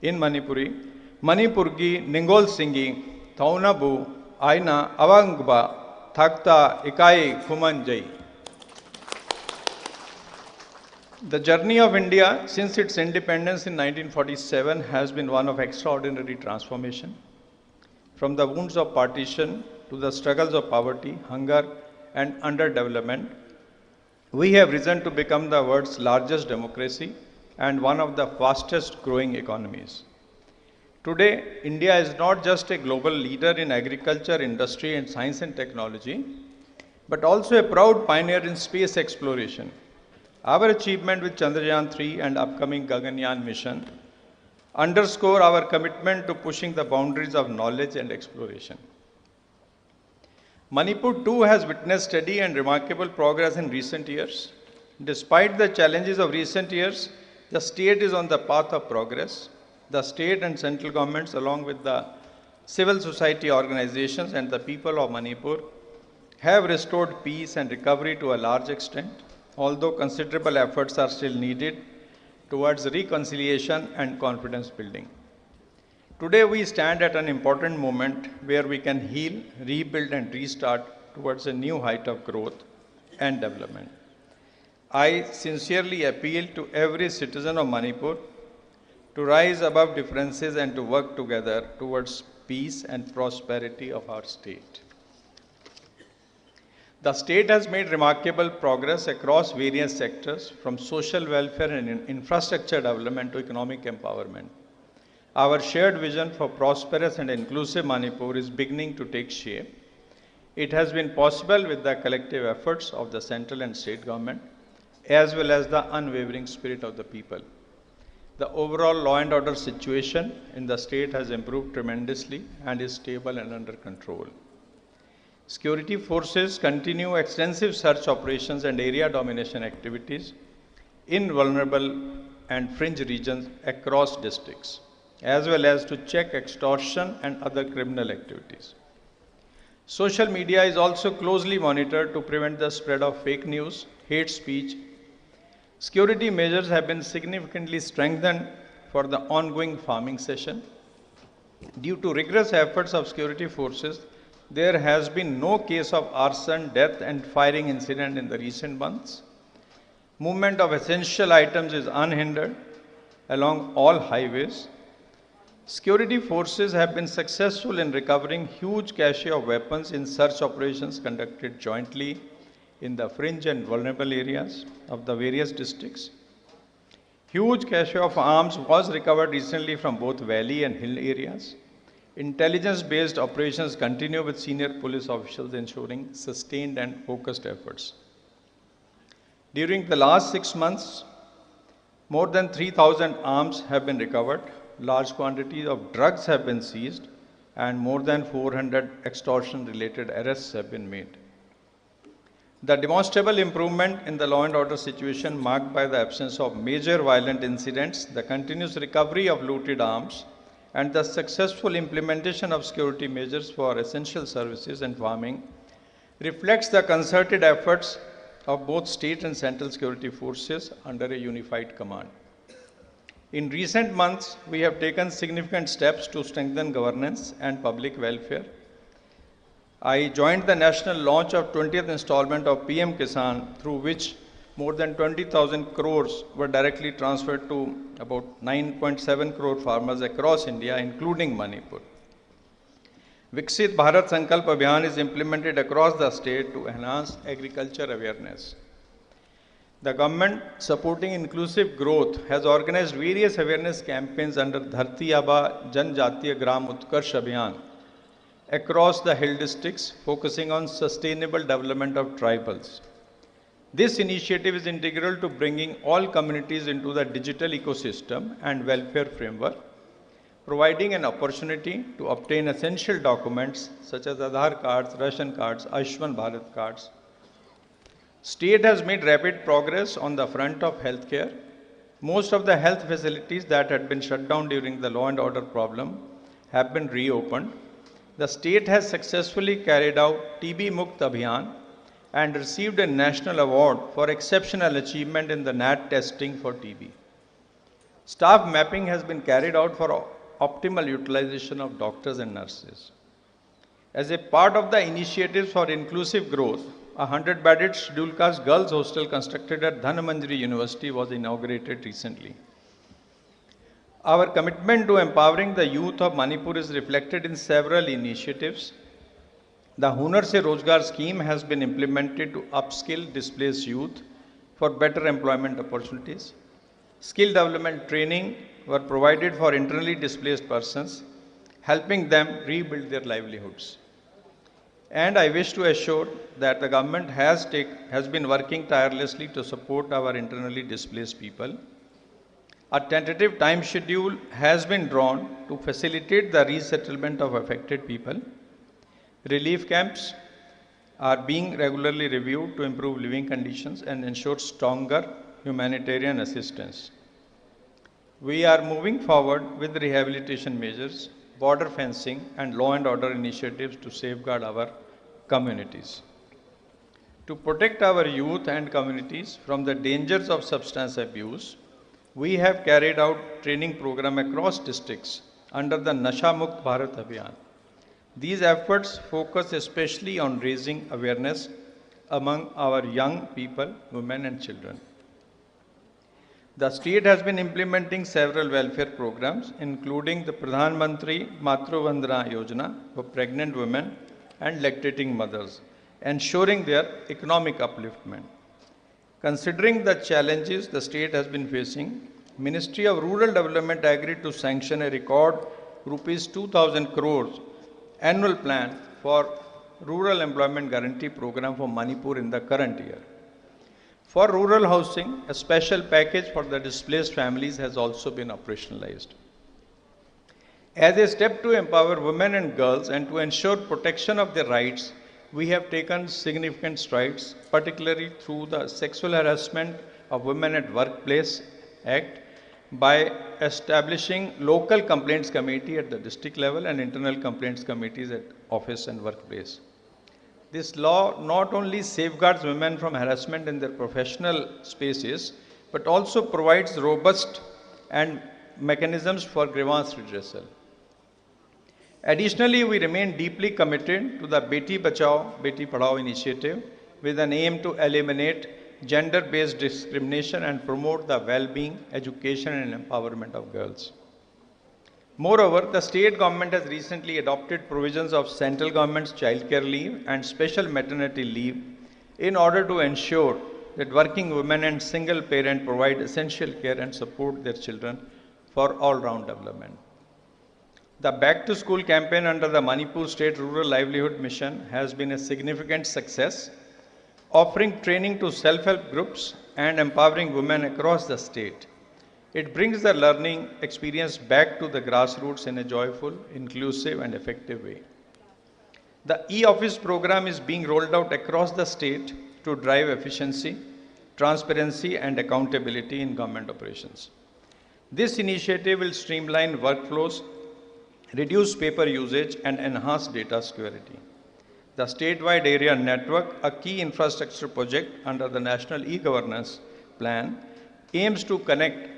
In Manipuri, Manipurgi Ningol Singi, Thaunabu, Aina Avangba, Thakta Ikai Khumanjai. The journey of India since its independence in 1947 has been one of extraordinary transformation. From the wounds of partition to the struggles of poverty, hunger, and underdevelopment, we have risen to become the world's largest democracy and one of the fastest growing economies. Today, India is not just a global leader in agriculture, industry, and science and technology, but also a proud pioneer in space exploration. Our achievement with Chandrayaan-3 and upcoming Gaganyaan mission underscore our commitment to pushing the boundaries of knowledge and exploration. Manipur too has witnessed steady and remarkable progress in recent years. Despite the challenges of recent years, the state is on the path of progress. The state and central governments, along with the civil society organizations and the people of Manipur, have restored peace and recovery to a large extent, although considerable efforts are still needed towards reconciliation and confidence building. Today we stand at an important moment where we can heal, rebuild and restart towards a new height of growth and development. I sincerely appeal to every citizen of Manipur to rise above differences and to work together towards peace and prosperity of our state. The state has made remarkable progress across various sectors, from social welfare and infrastructure development to economic empowerment. Our shared vision for prosperous and inclusive Manipur is beginning to take shape. It has been possible with the collective efforts of the central and state government, as well as the unwavering spirit of the people. The overall law and order situation in the state has improved tremendously and is stable and under control. Security forces continue extensive search operations and area domination activities in vulnerable and fringe regions across districts, as well as to check extortion and other criminal activities. Social media is also closely monitored to prevent the spread of fake news, hate speech. Security measures have been significantly strengthened for the ongoing farming session. Due to rigorous efforts of security forces, there has been no case of arson, death and firing incident in the recent months. Movement of essential items is unhindered along all highways. Security forces have been successful in recovering huge cache of weapons in search operations conducted jointly in the fringe and vulnerable areas of the various districts. Huge cache of arms was recovered recently from both valley and hill areas. Intelligence-based operations continue with senior police officials ensuring sustained and focused efforts. During the last 6 months, more than 3,000 arms have been recovered, large quantities of drugs have been seized, and more than 400 extortion-related arrests have been made. The demonstrable improvement in the law and order situation, marked by the absence of major violent incidents, the continuous recovery of looted arms, and the successful implementation of security measures for essential services and farming, reflects the concerted efforts of both state and central security forces under a unified command. In recent months, we have taken significant steps to strengthen governance and public welfare. I joined the national launch of 20th installment of PM Kisan, through which more than 20,000 crores were directly transferred to about 9.7 crore farmers across India, including Manipur. Viksit Bharat Sankalp Abhiyan is implemented across the state to enhance agriculture awareness. The government, supporting inclusive growth, has organized various awareness campaigns under Dharti Aba Janjatiya Gram Utkarsh Abhiyan across the hill districts, focusing on sustainable development of tribals. This initiative is integral to bringing all communities into the digital ecosystem and welfare framework, providing an opportunity to obtain essential documents such as Aadhaar cards, Ration cards, Ayushman Bharat cards. State has made rapid progress on the front of healthcare. Most of the health facilities that had been shut down during the law and order problem have been reopened. The state has successfully carried out TB Mukt Abhiyan and received a national award for exceptional achievement in the NAT testing for TB. Staff mapping has been carried out for optimal utilization of doctors and nurses. As a part of the initiatives for inclusive growth, a 100-bedded scheduled caste girls hostel constructed at Dhanmanjari University was inaugurated recently. Our commitment to empowering the youth of Manipur is reflected in several initiatives. The Hunar Se Rozgar scheme has been implemented to upskill displaced youth for better employment opportunities. Skill development training were provided for internally displaced persons, helping them rebuild their livelihoods. And I wish to assure that the government has been working tirelessly to support our internally displaced people. A tentative time schedule has been drawn to facilitate the resettlement of affected people. Relief camps are being regularly reviewed to improve living conditions and ensure stronger humanitarian assistance. We are moving forward with rehabilitation measures, border fencing, and law and order initiatives to safeguard our communities. To protect our youth and communities from the dangers of substance abuse, we have carried out training program across districts under the Nasha Mukt Bharat Abhiyan. These efforts focus especially on raising awareness among our young people, women and children. The state has been implementing several welfare programs, including the Pradhan Mantri Matru Vandana Yojana for pregnant women and lactating mothers, ensuring their economic upliftment. Considering the challenges the state has been facing, Ministry of Rural Development agreed to sanction a record rupees 2,000 crores annual plan for Rural Employment Guarantee Program for Manipur in the current year. For rural housing, a special package for the displaced families has also been operationalized. As a step to empower women and girls and to ensure protection of their rights, we have taken significant strides, particularly through the Sexual Harassment of Women at Workplace Act, by establishing local complaints committee at the district level and internal complaints committees at office and workplace. This law not only safeguards women from harassment in their professional spaces, but also provides robust and mechanisms for grievance redressal. Additionally, we remain deeply committed to the Beti Bachao, Beti Padhao initiative with an aim to eliminate gender-based discrimination and promote the well-being, education and empowerment of girls. Moreover, the state government has recently adopted provisions of central government's childcare leave and special maternity leave in order to ensure that working women and single parents provide essential care and support their children for all-round development. The Back to School campaign under the Manipur State Rural Livelihood Mission has been a significant success, offering training to self-help groups and empowering women across the state. It brings the learning experience back to the grassroots in a joyful, inclusive and effective way. The e-office program is being rolled out across the state to drive efficiency, transparency and accountability in government operations. This initiative will streamline workflows, reduce paper usage and enhance data security. The statewide area network, a key infrastructure project under the National E-Governance Plan, aims to connect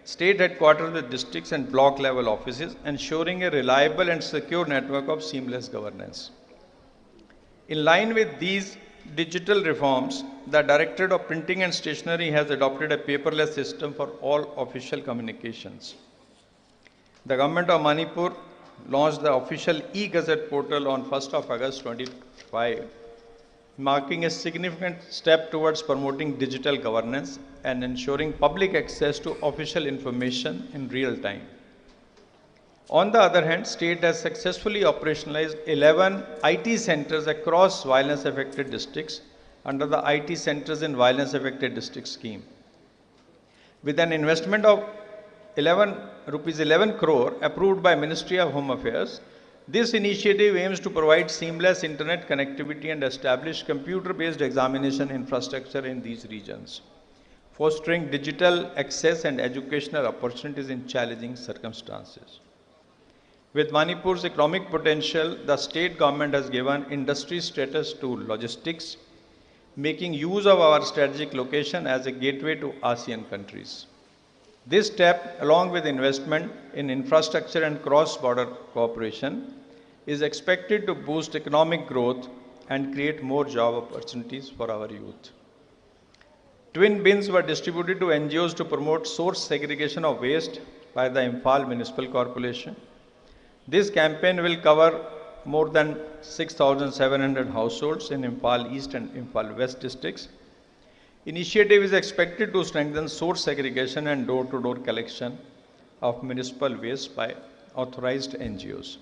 state headquarters with districts and block level offices, ensuring a reliable and secure network of seamless governance. In line with these digital reforms, the Directorate of Printing and Stationery has adopted a paperless system for all official communications. The Government of Manipur launched the official e-Gazette portal on 1st of August 2025. marking a significant step towards promoting digital governance and ensuring public access to official information in real time. On the other hand, state has successfully operationalized 11 IT centers across violence affected districts under the IT Centers in Violence Affected Districts scheme. With an investment of rupees 11 crore approved by Ministry of Home Affairs, this initiative aims to provide seamless internet connectivity and establish computer-based examination infrastructure in these regions, fostering digital access and educational opportunities in challenging circumstances. With Manipur's economic potential, the state government has given industry status to logistics, making use of our strategic location as a gateway to ASEAN countries. This step, along with investment in infrastructure and cross-border cooperation, is expected to boost economic growth and create more job opportunities for our youth. Twin bins were distributed to NGOs to promote source segregation of waste by the Imphal Municipal Corporation. This campaign will cover more than 6,700 households in Imphal East and Imphal West districts. Initiative is expected to strengthen source segregation and door-to-door collection of municipal waste by authorized NGOs.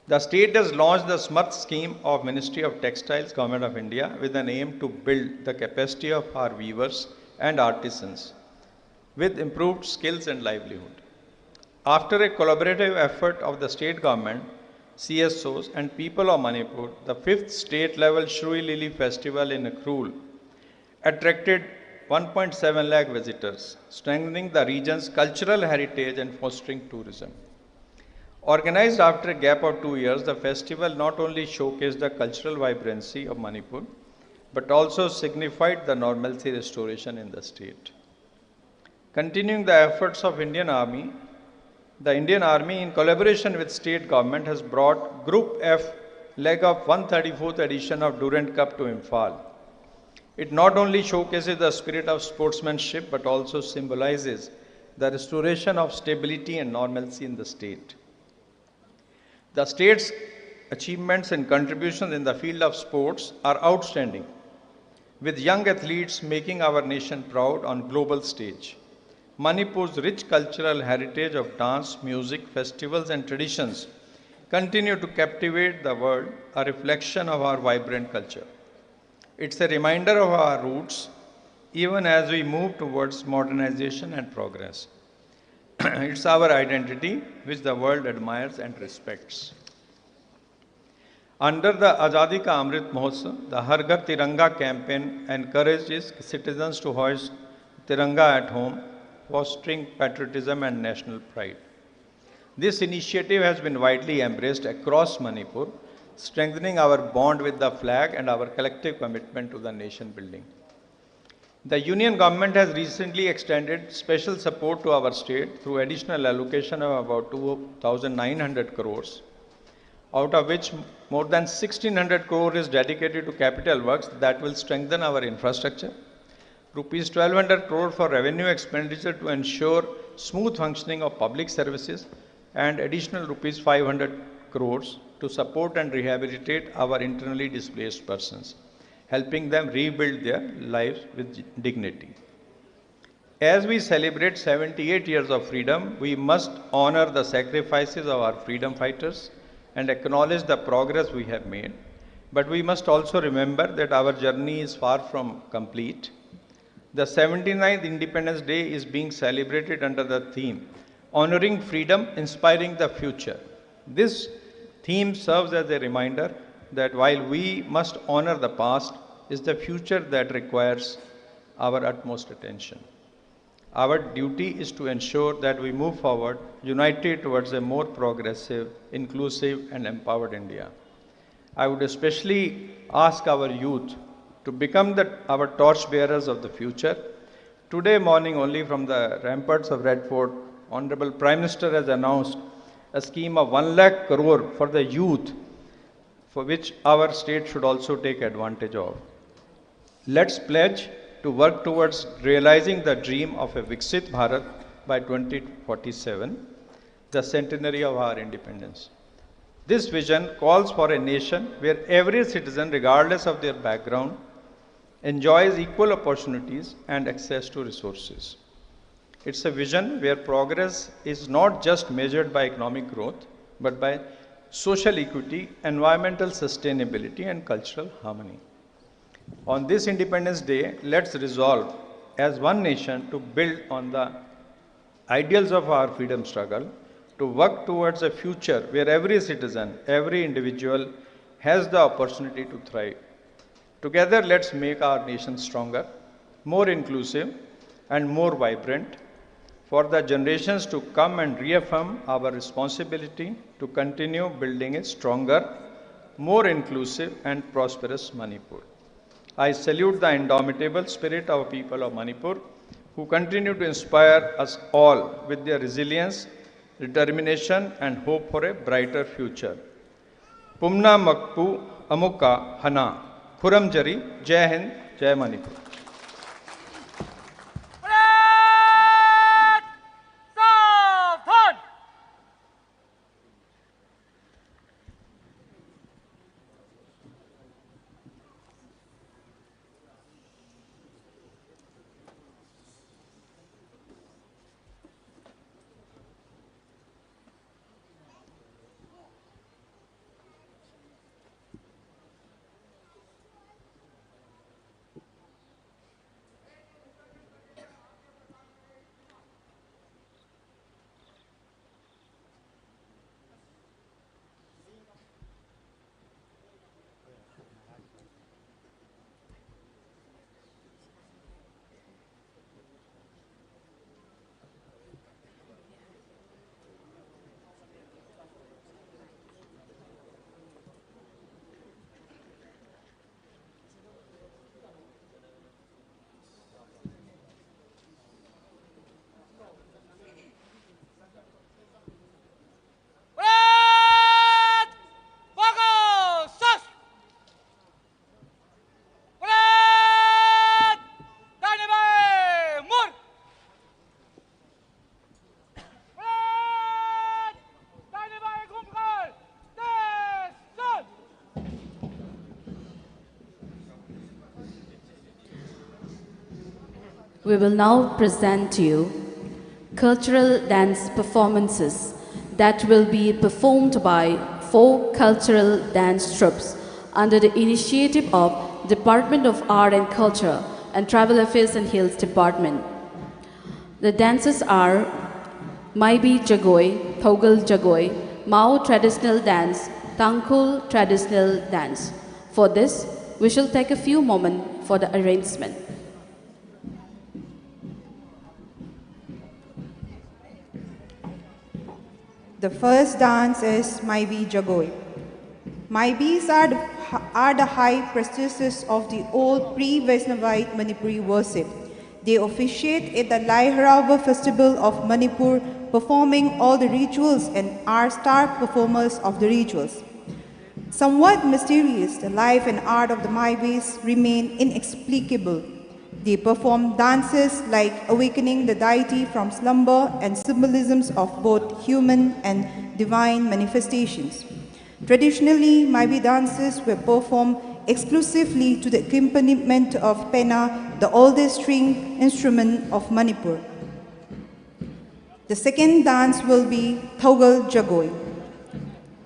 The state has launched the SMART scheme of Ministry of Textiles, Government of India, with an aim to build the capacity of our weavers and artisans with improved skills and livelihood. After a collaborative effort of the state government, CSOs and people of Manipur, the 5th state-level Shrui Lily Festival in Akhrul attracted 1.7 lakh visitors, strengthening the region's cultural heritage and fostering tourism. Organized after a gap of 2 years, the festival not only showcased the cultural vibrancy of Manipur, but also signified the normalcy restoration in the state. Continuing the efforts of Indian Army, the Indian Army, in collaboration with state government, has brought Group F leg of 134th edition of Durand Cup to Imphal. It not only showcases the spirit of sportsmanship, but also symbolizes the restoration of stability and normalcy in the state. The state's achievements and contributions in the field of sports are outstanding, with young athletes making our nation proud on global stage. Manipur's rich cultural heritage of dance, music, festivals and traditions continue to captivate the world, a reflection of our vibrant culture. It's a reminder of our roots, even as we move towards modernization and progress. It's our identity which the world admires and respects. Under the Azadi Ka Amrit Mahotsav, the Har Ghar Tiranga campaign encourages citizens to hoist Tiranga at home, fostering patriotism and national pride. This initiative has been widely embraced across Manipur, strengthening our bond with the flag and our collective commitment to the nation building. The Union government has recently extended special support to our state through additional allocation of about 2,900 crores, out of which more than 1,600 crore is dedicated to capital works that will strengthen our infrastructure. Rupees 1,200 crore for revenue expenditure to ensure smooth functioning of public services, and additional rupees 500 crores to support and rehabilitate our internally displaced persons, helping them rebuild their lives with dignity. As we celebrate 78 years of freedom, we must honor the sacrifices of our freedom fighters and acknowledge the progress we have made. But we must also remember that our journey is far from complete. The 79th Independence Day is being celebrated under the theme, Honoring Freedom, Inspiring the Future. This theme serves as a reminder that while we must honor the past, is the future that requires our utmost attention. Our duty is to ensure that we move forward, united towards a more progressive, inclusive and empowered India. I would especially ask our youth to become our torchbearers of the future. Today morning only from the ramparts of Red Fort, Honorable Prime Minister has announced a scheme of 1 lakh crore for the youth, for which our state should also take advantage of. Let's pledge to work towards realizing the dream of a Viksit Bharat by 2047, the centenary of our independence. This vision calls for a nation where every citizen, regardless of their background, enjoys equal opportunities and access to resources. It's a vision where progress is not just measured by economic growth, but by social equity, environmental sustainability, and cultural harmony. On this Independence Day, let's resolve as one nation to build on the ideals of our freedom struggle, to work towards a future where every citizen, every individual has the opportunity to thrive. Together, let's make our nation stronger, more inclusive, and more vibrant for the generations to come, and reaffirm our responsibility to continue building a stronger, more inclusive, and prosperous Manipur. I salute the indomitable spirit of people of Manipur who continue to inspire us all with their resilience, determination, and hope for a brighter future. Pumna Makpu Amuka Hana. Khuram Jari. Jai Hind. Jai Manipur. Parade! Saavdhan! Parade! Bagos! Parade! Dynamite! Mur! Parade! Dynamite! Gumkar! Station! We will now present to you cultural dance performances that will be performed by 4 cultural dance troupes under the initiative of Department of Art and Culture and Tribal Affairs and Hills Department. The dances are Mayi Jagoi, Jagoi, Mao traditional dance, Tangkhul traditional dance. For this, we shall take a few moments for the arrangement. The first dance is Mayi Jagoi. Maibis are the high priestesses of the old pre-Vaisnavite Manipuri worship. They officiate at the Lai Harauba festival of Manipur, performing all the rituals and are star performers of the rituals. Somewhat mysterious, the life and art of the Maibis remain inexplicable. They perform dances like awakening the deity from slumber and symbolisms of both human and divine manifestations. Traditionally, Maibi dances were performed exclusively to the accompaniment of penna, the oldest string instrument of Manipur. The second dance will be Thogal Jagoi.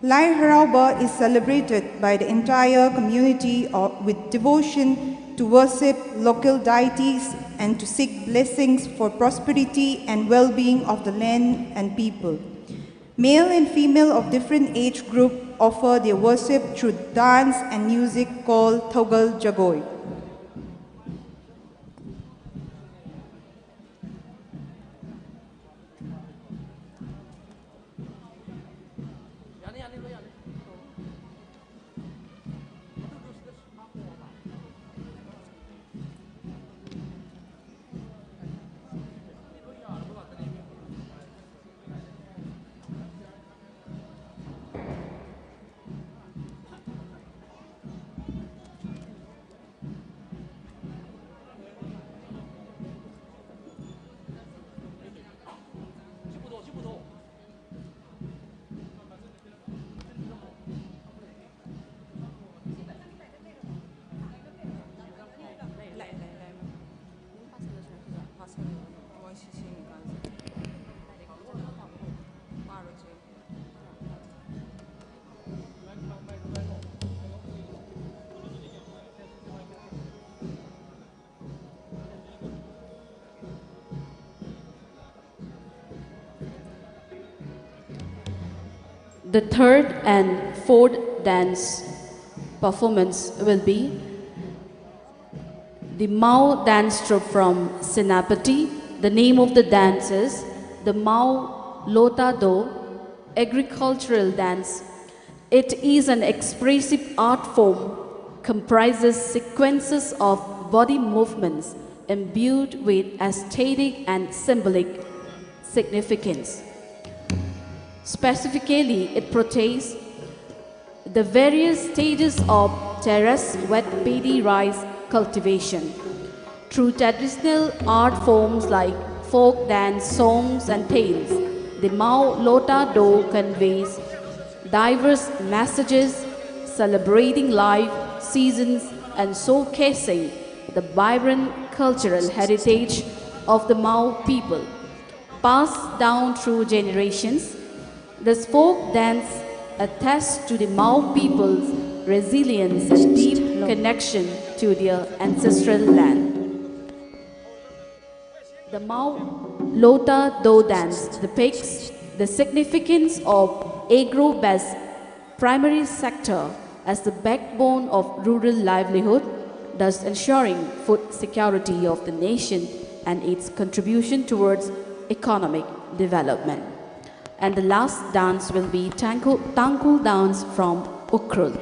Lai Harauba is celebrated by the entire community with devotion to worship local deities and to seek blessings for prosperity and well-being of the land and people. Male and female of different age group offer their worship through dance and music called Thogal Jagoi. The third and fourth dance performance will be the Mao dance troupe from Senapati. The name of the dance is the Mao Lota Do agricultural dance. It is an expressive art form, comprises sequences of body movements imbued with aesthetic and symbolic significance. Specifically, it portrays the various stages of terrace wet paddy rice cultivation. Through traditional art forms like folk dance, songs, and tales, the Mao Lota Do conveys diverse messages celebrating life, seasons, and showcasing the vibrant cultural heritage of the Mao people. Passed down through generations, this folk dance attests to the Mao people's resilience and deep connection to their ancestral land. The Mao Lota Do dance depicts the significance of agro-based primary sector as the backbone of rural livelihood, thus ensuring food security of the nation and its contribution towards economic development. And the last dance will be Tangkhul dance from Ukhrul.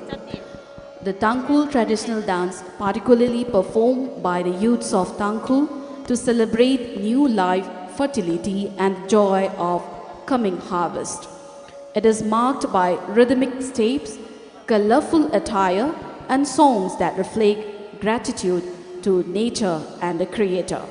The Tangkhul traditional dance, particularly performed by the youths of Tangkhul to celebrate new life, fertility, and joy of coming harvest. It is marked by rhythmic steps, colorful attire, and songs that reflect gratitude to nature and the Creator.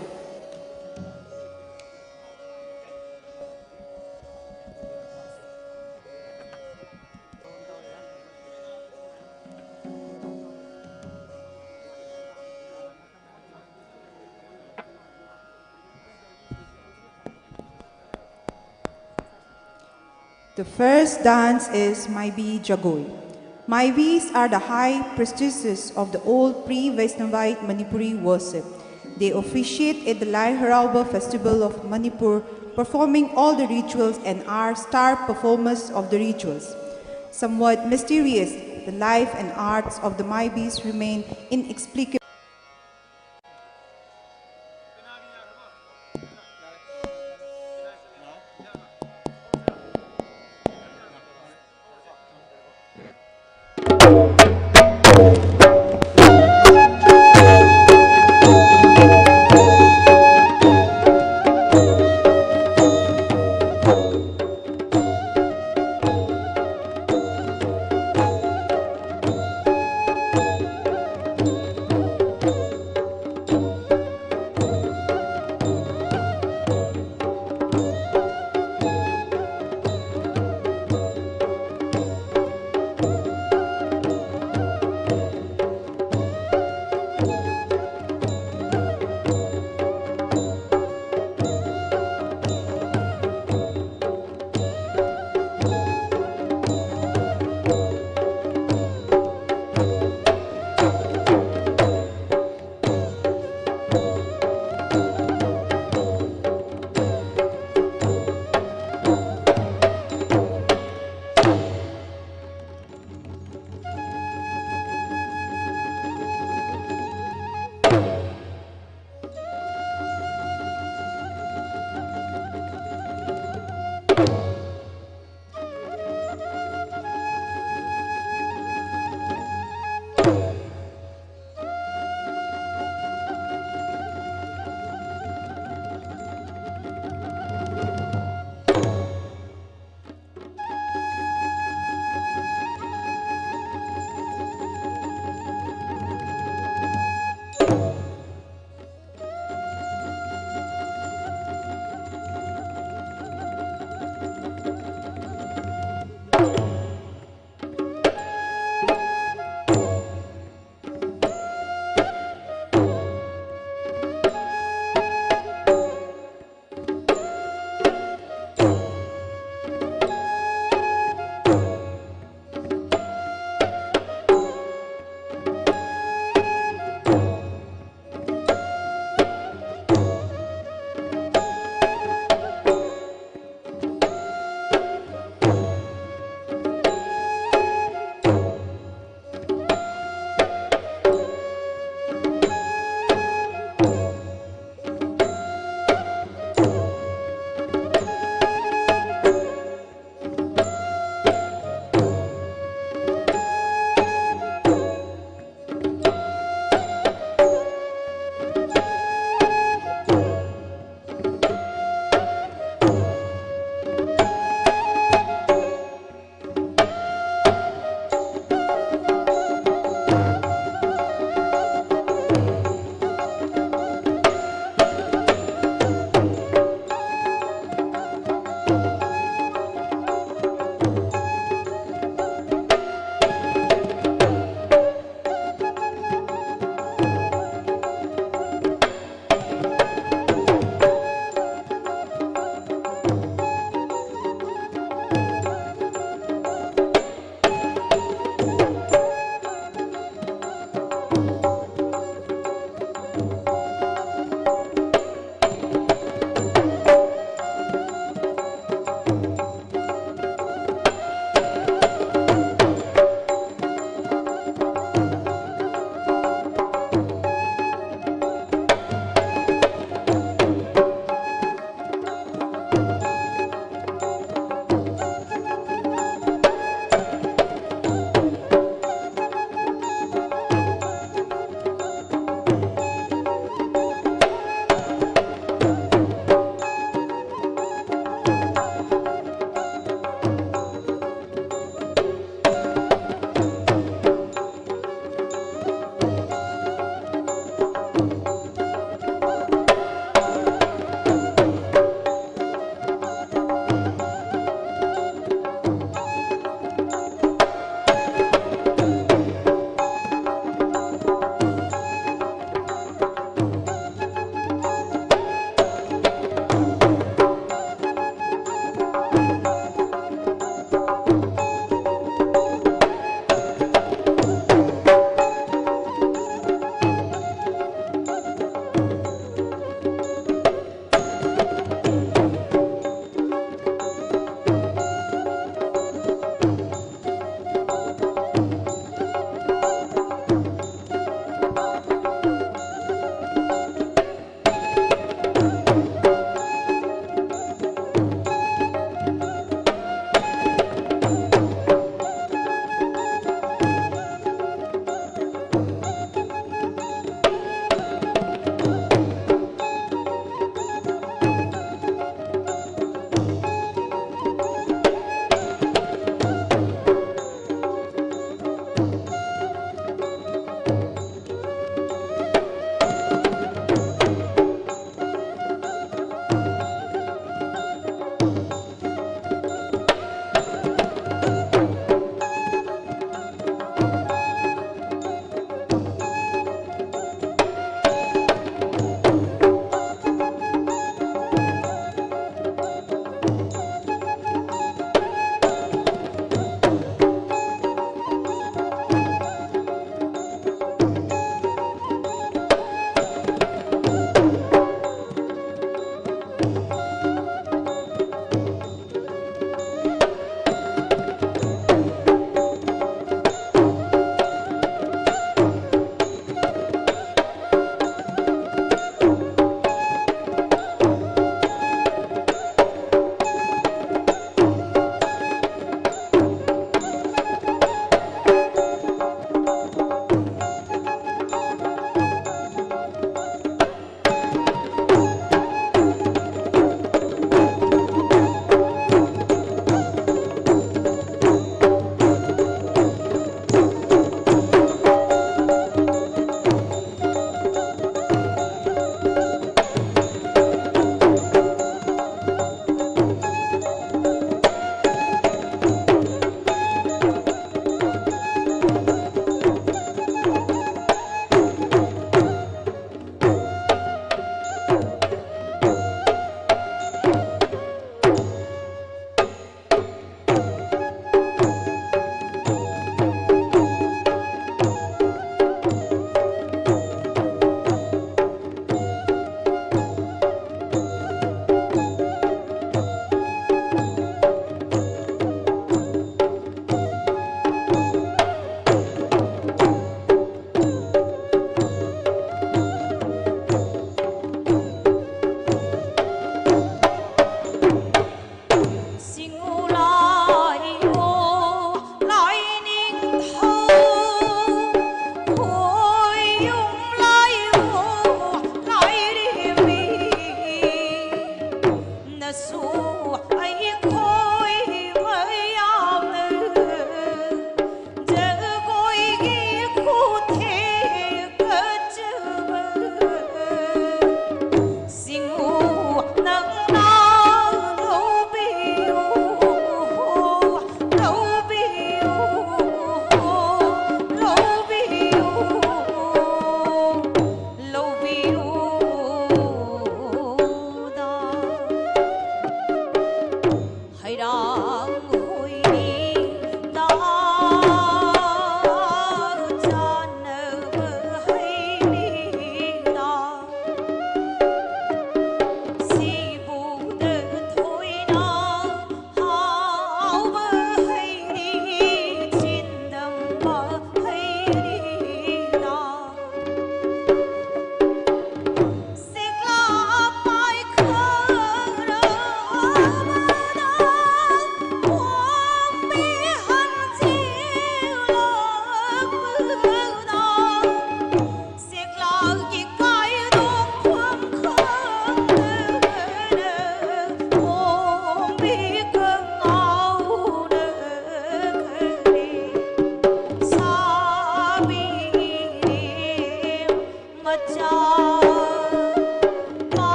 The first dance is Mayi Jagoi. Maibis are the high priestesses of the old pre-Vaishnavite Manipuri worship. They officiate at the Lai Harauba festival of Manipur, performing all the rituals and are star performers of the rituals. Somewhat mysterious, the life and arts of the Maibis remain inexplicable.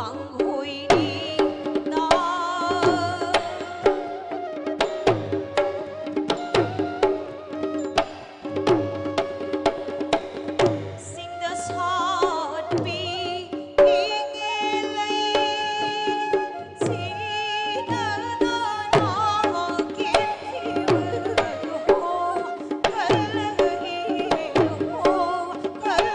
Tangkhul đi đó. Sing the song bi nghe lấy xin nó kiến thiêu hô khẩn hô khẩn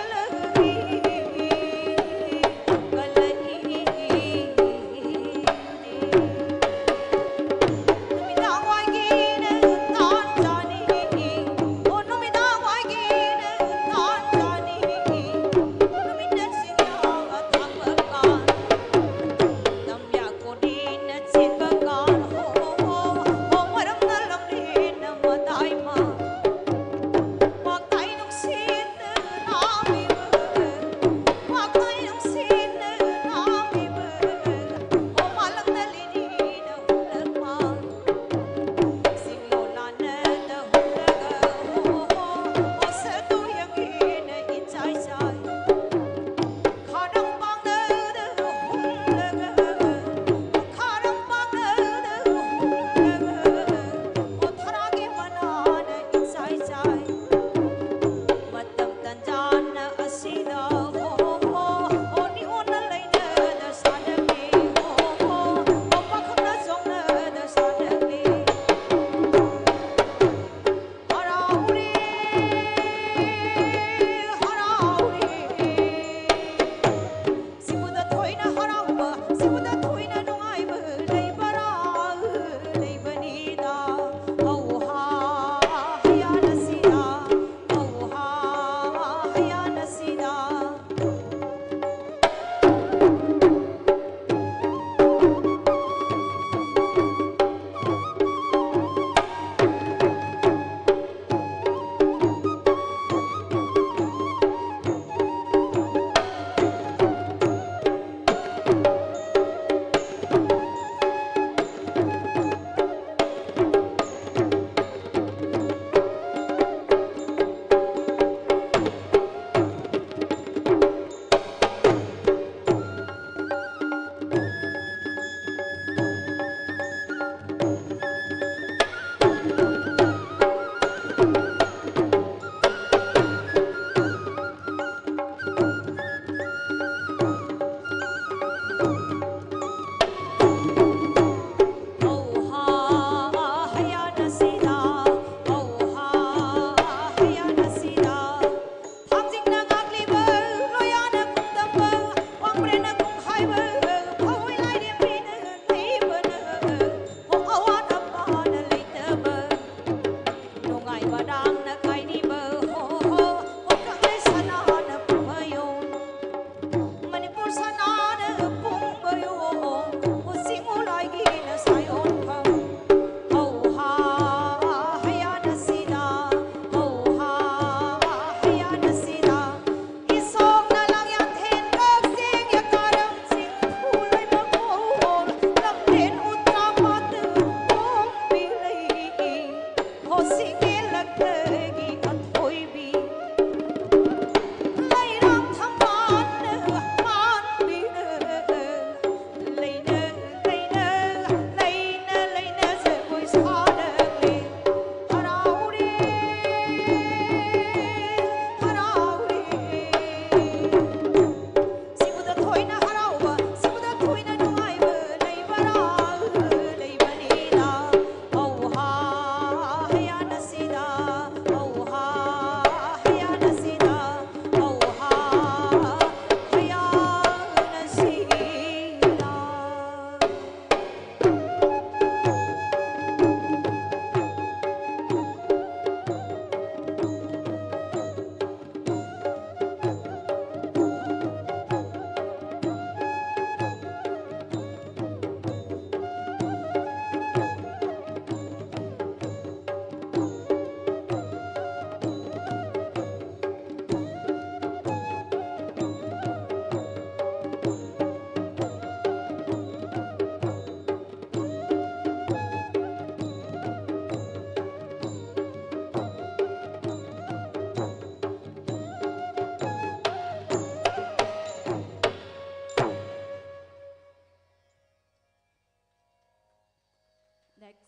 Next.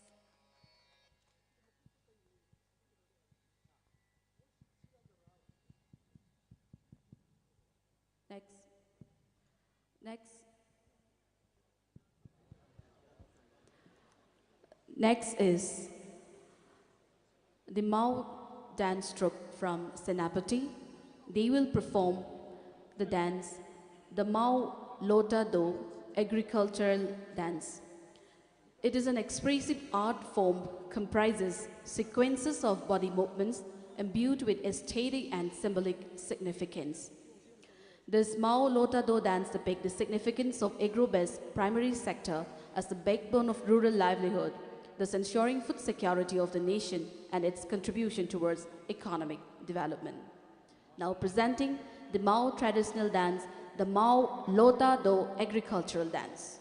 Next. Next. Next is the Mao dance troupe from Senapati. They will perform the dance, the Mao Lota Do agricultural dance. It is an expressive art form comprises sequences of body movements imbued with aesthetic and symbolic significance. This Mao Lota Do dance depicts the significance of agro-based primary sector as the backbone of rural livelihood, thus ensuring food security of the nation and its contribution towards economic development. Now presenting the Mao traditional dance, the Mao Lota Do agricultural dance.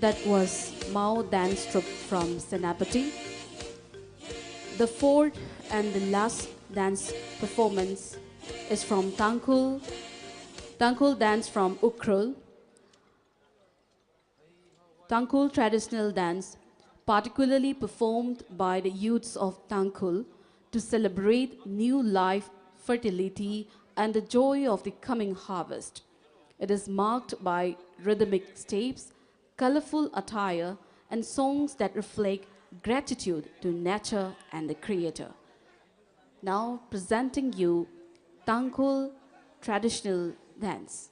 That was Mao dance troupe from Senapati. The fourth and the last dance performance is from Tangkhul. Tangkhul dance from Ukhrul. Tangkhul traditional dance, particularly performed by the youths of Tangkhul to celebrate new life, fertility, and the joy of the coming harvest. It is marked by rhythmic steps, colorful attire, and songs that reflect gratitude to nature and the Creator. Now presenting you Tangkhul traditional dance.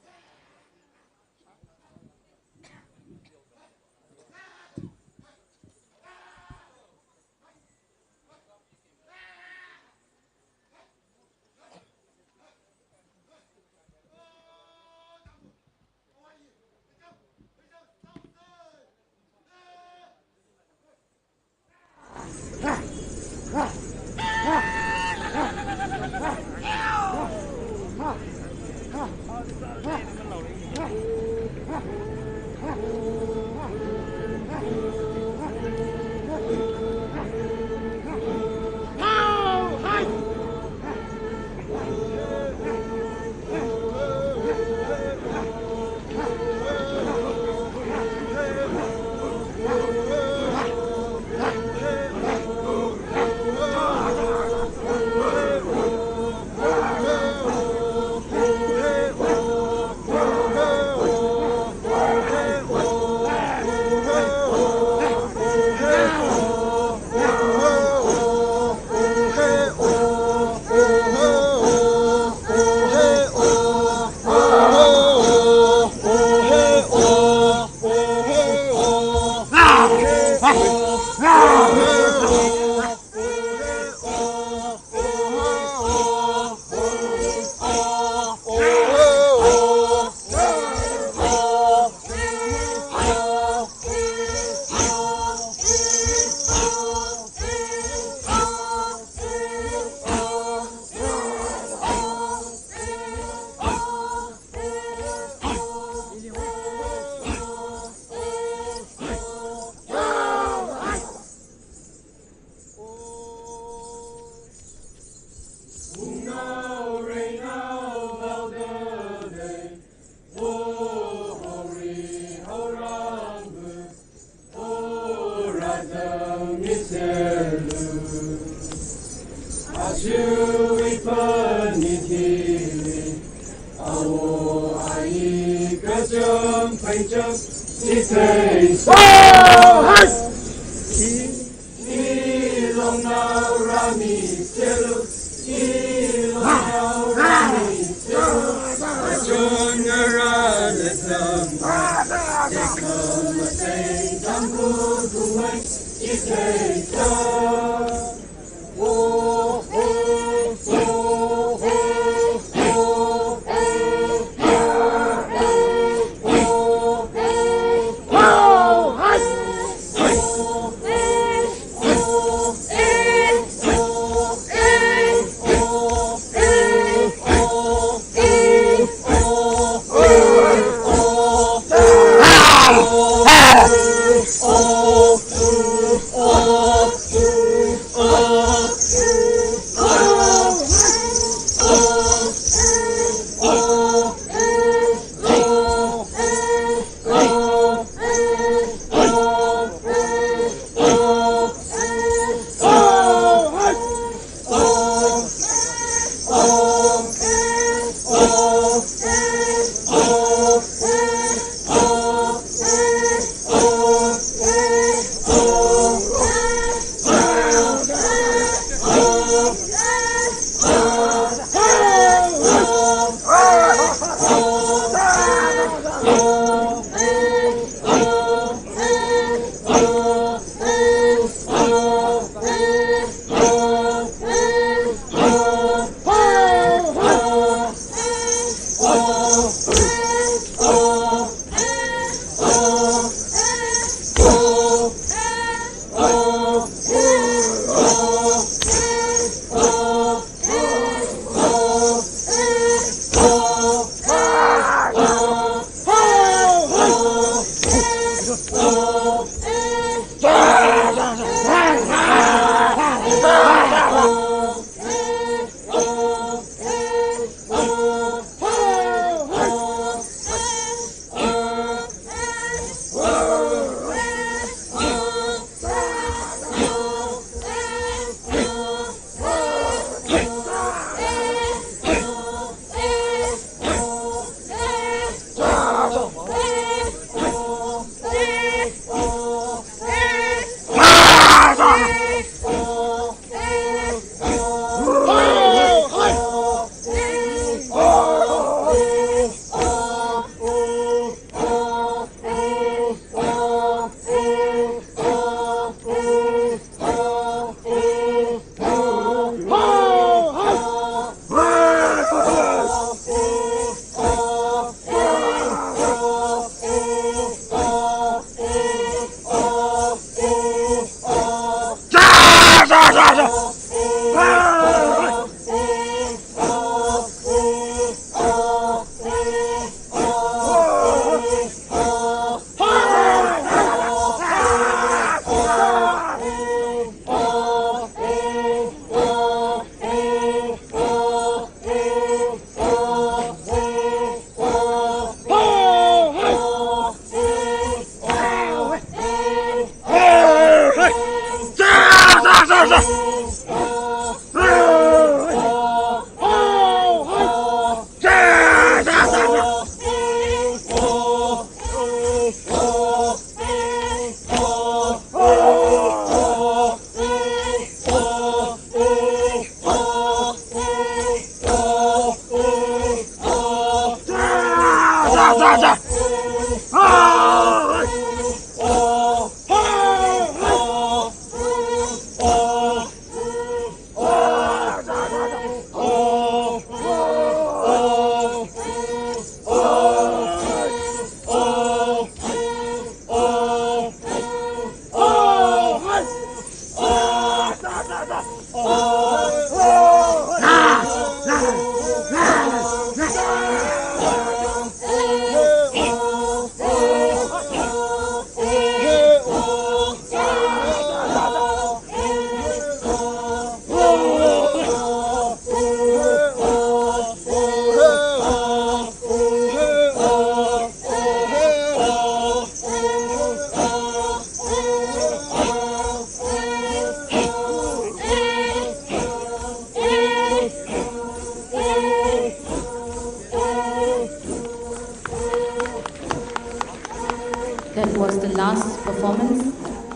That was the last performance,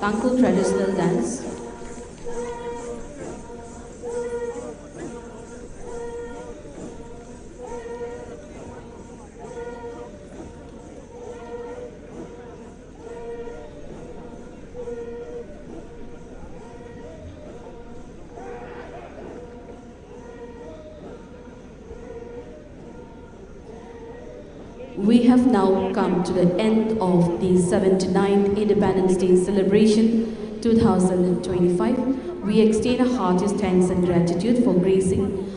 Tangkhul traditional dance. We have now come to the end of the 79th Independence Day celebration 2025. We extend our heartiest thanks and gratitude for gracing